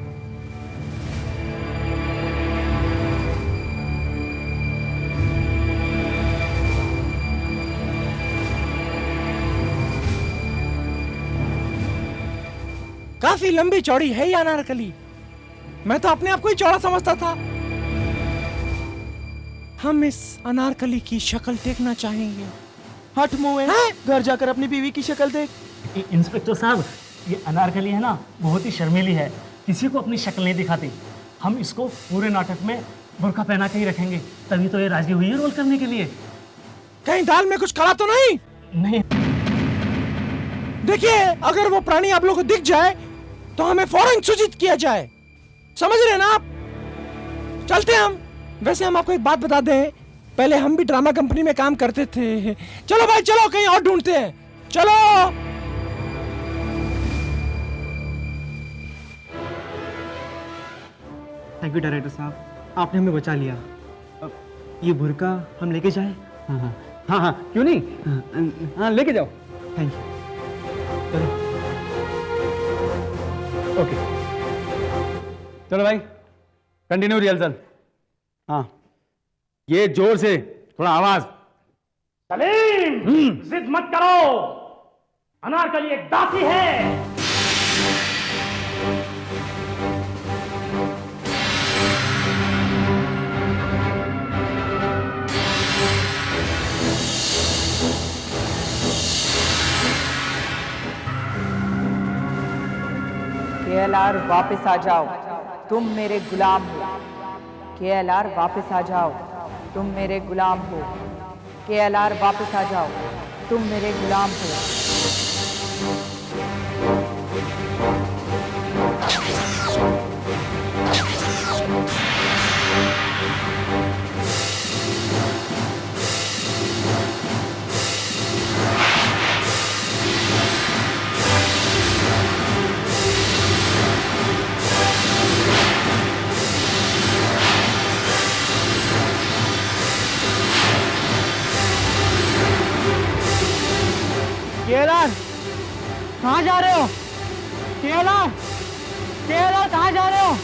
काफी लंबी चौड़ी है ये अनारकली। मैं तो अपने आप को ही चौड़ा समझता था। हम इस अनारकली की शक्ल देखना चाहेंगे। हट मुए, घर जाकर अपनी बीवी की शक्ल देख। इंस्पेक्टर साहब, ये अनारकली है ना, बहुत ही शर्मीली है, किसी को अपनी शक्ल नहीं दिखाती। हम इसको पूरे नाटक में बुर्का पहना के ही रखेंगे, तभी तो ये राजी हुई है रोल करने के लिए। कहीं दाल में कुछ काला तो नहीं? नहीं। देखिए, अगर वो प्राणी आप लोगों को दिख जाए तो हमें फौरन सूचित किया जाए, समझ रहे हैं ना आप? चलते हैं हम। वैसे हम आपको एक बात बता दें, पहले हम भी ड्रामा कंपनी में काम करते थे। चलो भाई चलो, कहीं और ढूंढते हैं, चलो। थैंक यू डायरेक्टर साहब, आपने हमें बचा लिया। अब ये बुर्का हम लेके जाएं? हाँ हाँ हाँ हाँ, क्यों नहीं? हाँ लेके जाओ। Thank you. ओके, चलो भाई, कंटिन्यू रिहर्सल। हाँ, ये जोर से, थोड़ा आवाज। सलीम, जिद मत करो, अनारकली एक दासी है। केएलआर वापस आ जाओ, तुम मेरे गुलाम हो। केएलआर वापस आ जाओ, तुम मेरे गुलाम हो। केएलआर वापस आ जाओ, तुम मेरे गुलाम हो। केएलआर, कहाँ जा रहे हो? केएलआर, केएलआर कहाँ जा रहे हो?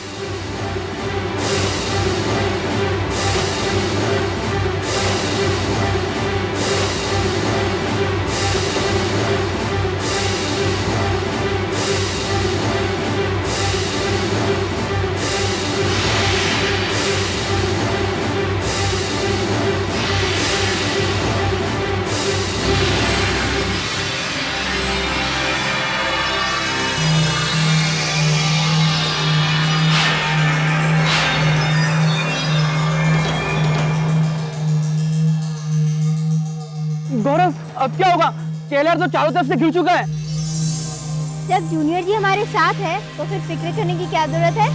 गौरव, अब क्या होगा? केएलआर तो चारों तरफ से घिर चुका है। जब जूनियर जी हमारे साथ है तो फिर फिक्र करने की क्या जरूरत है?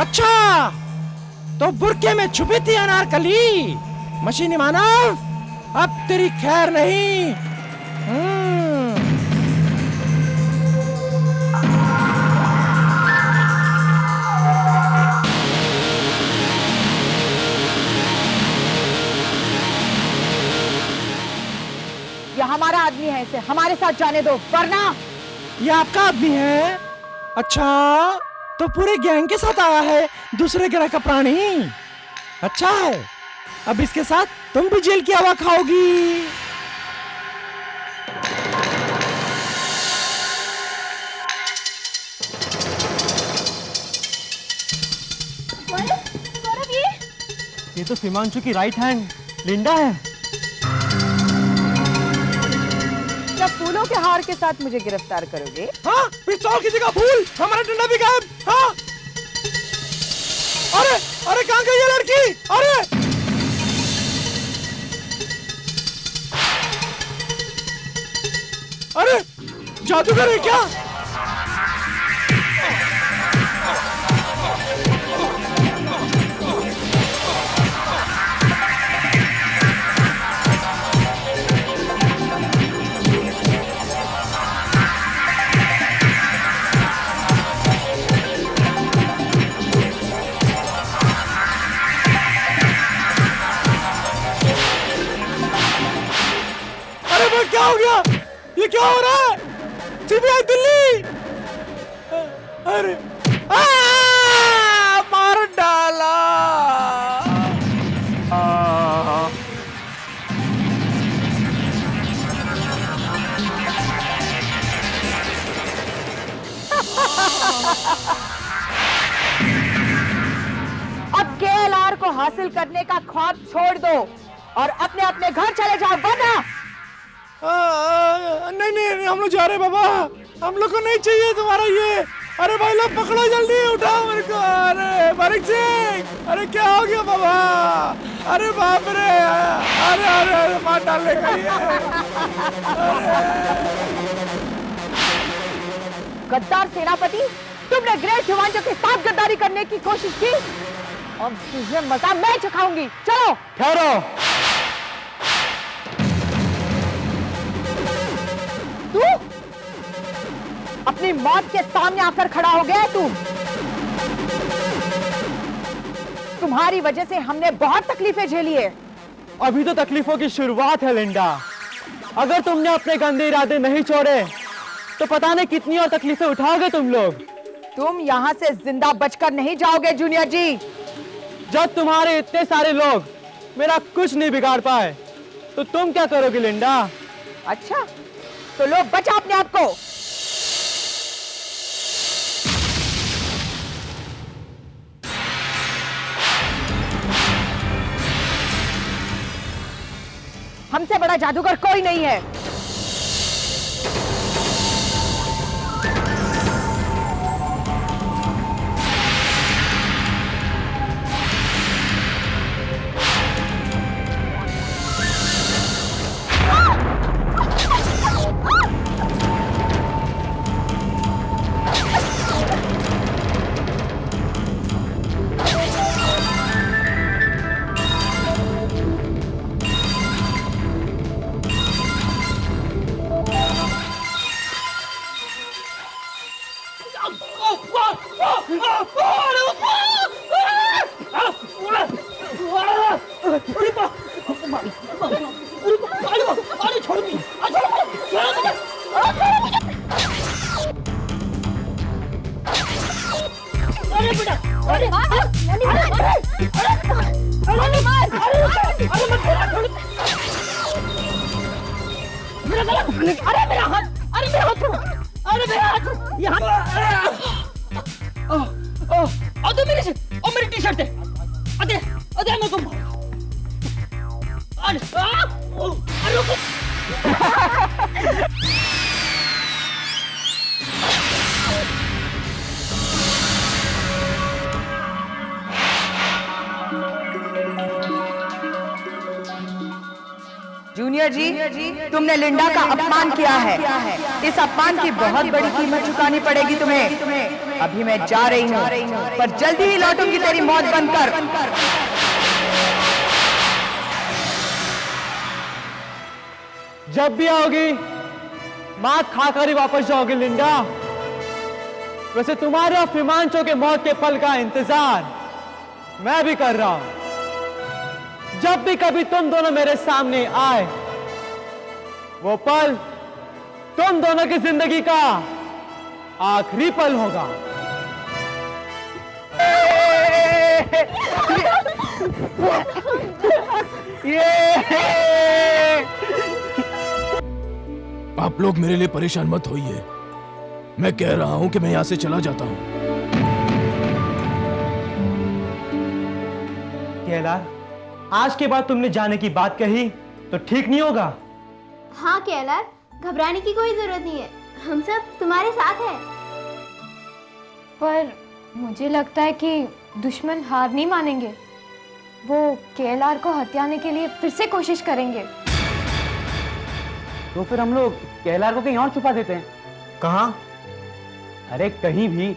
अच्छा, तो बुर्के में छुपी थी अनारकली। मशीनी मानव, अब तेरी खैर नहीं। ये हमारा आदमी है, इसे हमारे साथ जाने दो, वरना। ये आपका आदमी है? अच्छा, तो पूरे गैंग के साथ आया है दूसरे ग्रह का प्राणी। अच्छा है, अब इसके साथ तुम भी जेल की हवा खाओगी। ये तो हिमांशु की राइट हैंड लिंडा है। क्या फूलों के हार के साथ मुझे गिरफ्तार करोगे? हाँ, पिस्तौल की जगह फूल, हमारा डंडा भी गायब। हाँ, अरे अरे कहाँ गई ये लड़की? अरे अरे जादूगर है क्या? क्या हो गया? ये क्या हो रहा है? सीबीआई दिल्ली! अरे मार डाला! अब केएलआर को हासिल करने का ख्वाब छोड़ दो और अपने अपने घर चले जाओ, वरना नहीं नहीं, हम लोग जा रहे बाबा, हम लोग को नहीं चाहिए तुम्हारा ये। अरे भाई लोग पकड़ो, जल्दी उठाओ मेरे को। अरे बारिक सिंह, अरे क्या हो गया बाबा? अरे बाप रे, अरे अरे अरे मार डालेगा ये। गद्दार सेनापति, तुमने ग्रेट हिमांशु के साथ गद्दारी करने की कोशिश की, अब तुझे मजा मैं चखाऊंगी। चलो ठहरो। तू अपनी मौत के सामने आकर खड़ा हो गया है तू। तुम्हारी वजह से हमने बहुत तकलीफें झेली है। अभी तो तकलीफों की शुरुआत है लिंडा। अगर तुमने अपने गंदे इरादे नहीं छोड़े तो पता नहीं कितनी और तकलीफें उठाओगे तुम लोग। तुम यहाँ से जिंदा बचकर नहीं जाओगे जूनियर जी। जब तुम्हारे इतने सारे लोग मेरा कुछ नहीं बिगाड़ पाए तो तुम क्या करोगे लिंडा? अच्छा तो लो, बचा अपने आप को। हमसे बड़ा जादूगर कोई नहीं है। जूनियर जी, तुमने लिंडा का अपमान किया है। इस अपमान की बहुत बड़ी कीमत चुकानी पड़ेगी तुम्हें। अभी मैं जा रही हूँ, पर जल्दी ही लौटूंगी तेरी मौत बनकर। जब भी आओगी मात खाकर ही वापस जाओगी लिंडा। वैसे तुम्हारे और हिमांशु के मौत के पल का इंतजार मैं भी कर रहा हूं। जब भी कभी तुम दोनों मेरे सामने आए, वो पल तुम दोनों की जिंदगी का आखिरी पल होगा। आप लोग मेरे लिए परेशान मत होइए। मैं कह रहा हूं कि मैं यहां से चला जाता हूं। केएलआर, आज के बाद तुमने जाने की बात कही तो ठीक नहीं होगा। हाँ केएलआर, घबराने की कोई जरूरत नहीं है, हम सब तुम्हारे साथ हैं। पर मुझे लगता है कि दुश्मन हार नहीं मानेंगे, वो केएलआर को हत्याने के लिए फिर से कोशिश करेंगे। तो फिर हम लोग केएलआर को कहीं और छुपा देते हैं। कहाँ? अरे कहीं भी,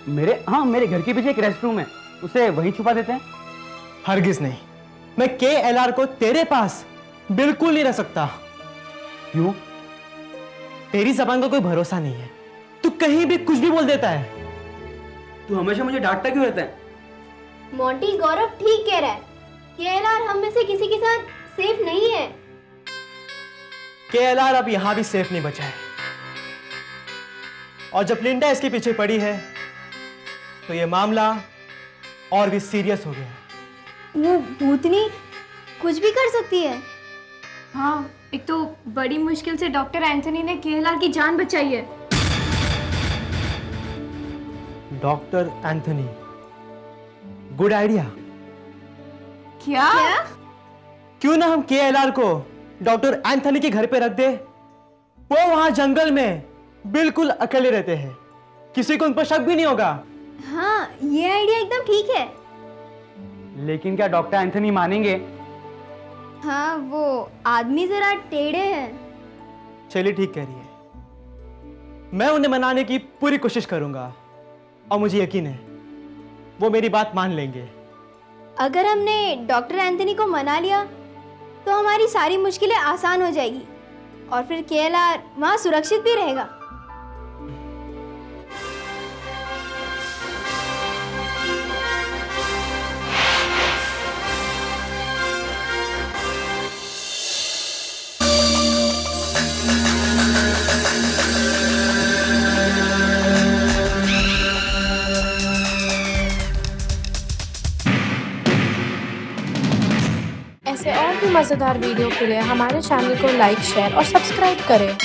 मेरे घर के पीछे एक रेस्ट रूम है, उसे वहीं छुपा देते हैं। हरगिज नहीं, मैं केएलआर को तेरे पास बिल्कुल नहीं रख सकता। क्यों? तेरी जबान का कोई भरोसा नहीं है, तू कहीं भी कुछ भी बोल देता है। तू हमेशा मुझे डांटता क्यों रहता है? मोंटी, गौरव ठीक कह रहा है, केएलआर हम में से किसी के साथ सेफ नहीं है। केएलआर अब यहां भी सेफ नहीं बचा है, और जब लिंडा इसके पीछे पड़ी है तो ये मामला और भी सीरियस हो गया। वो भूतनी कुछ भी कर सकती है। हाँ, एक तो बड़ी मुश्किल से डॉक्टर एंथनी ने केएलआर की जान बचाई है। Doctor Anthony, good idea. क्या? क्यों ना हम केएलआर को डॉक्टर एंथनी के घर पे रख दे। वो वहां जंगल में बिल्कुल अकेले रहते हैं, किसी को उन पर शक भी नहीं होगा। हाँ, ये आइडिया एकदम ठीक है। लेकिन क्या डॉक्टर एंथनी मानेंगे? हाँ, वो आदमी जरा टेढ़े हैं। चलिए ठीक कह रही है, मैं उन्हें मनाने की पूरी कोशिश करूंगा, और मुझे यकीन है वो मेरी बात मान लेंगे। अगर हमने डॉक्टर एंथनी को मना लिया तो हमारी सारी मुश्किलें आसान हो जाएगी, और फिर केएलआर वहां सुरक्षित भी रहेगा। ऐसे और भी मज़ेदार वीडियो के लिए हमारे चैनल को लाइक, शेयर और सब्सक्राइब करें।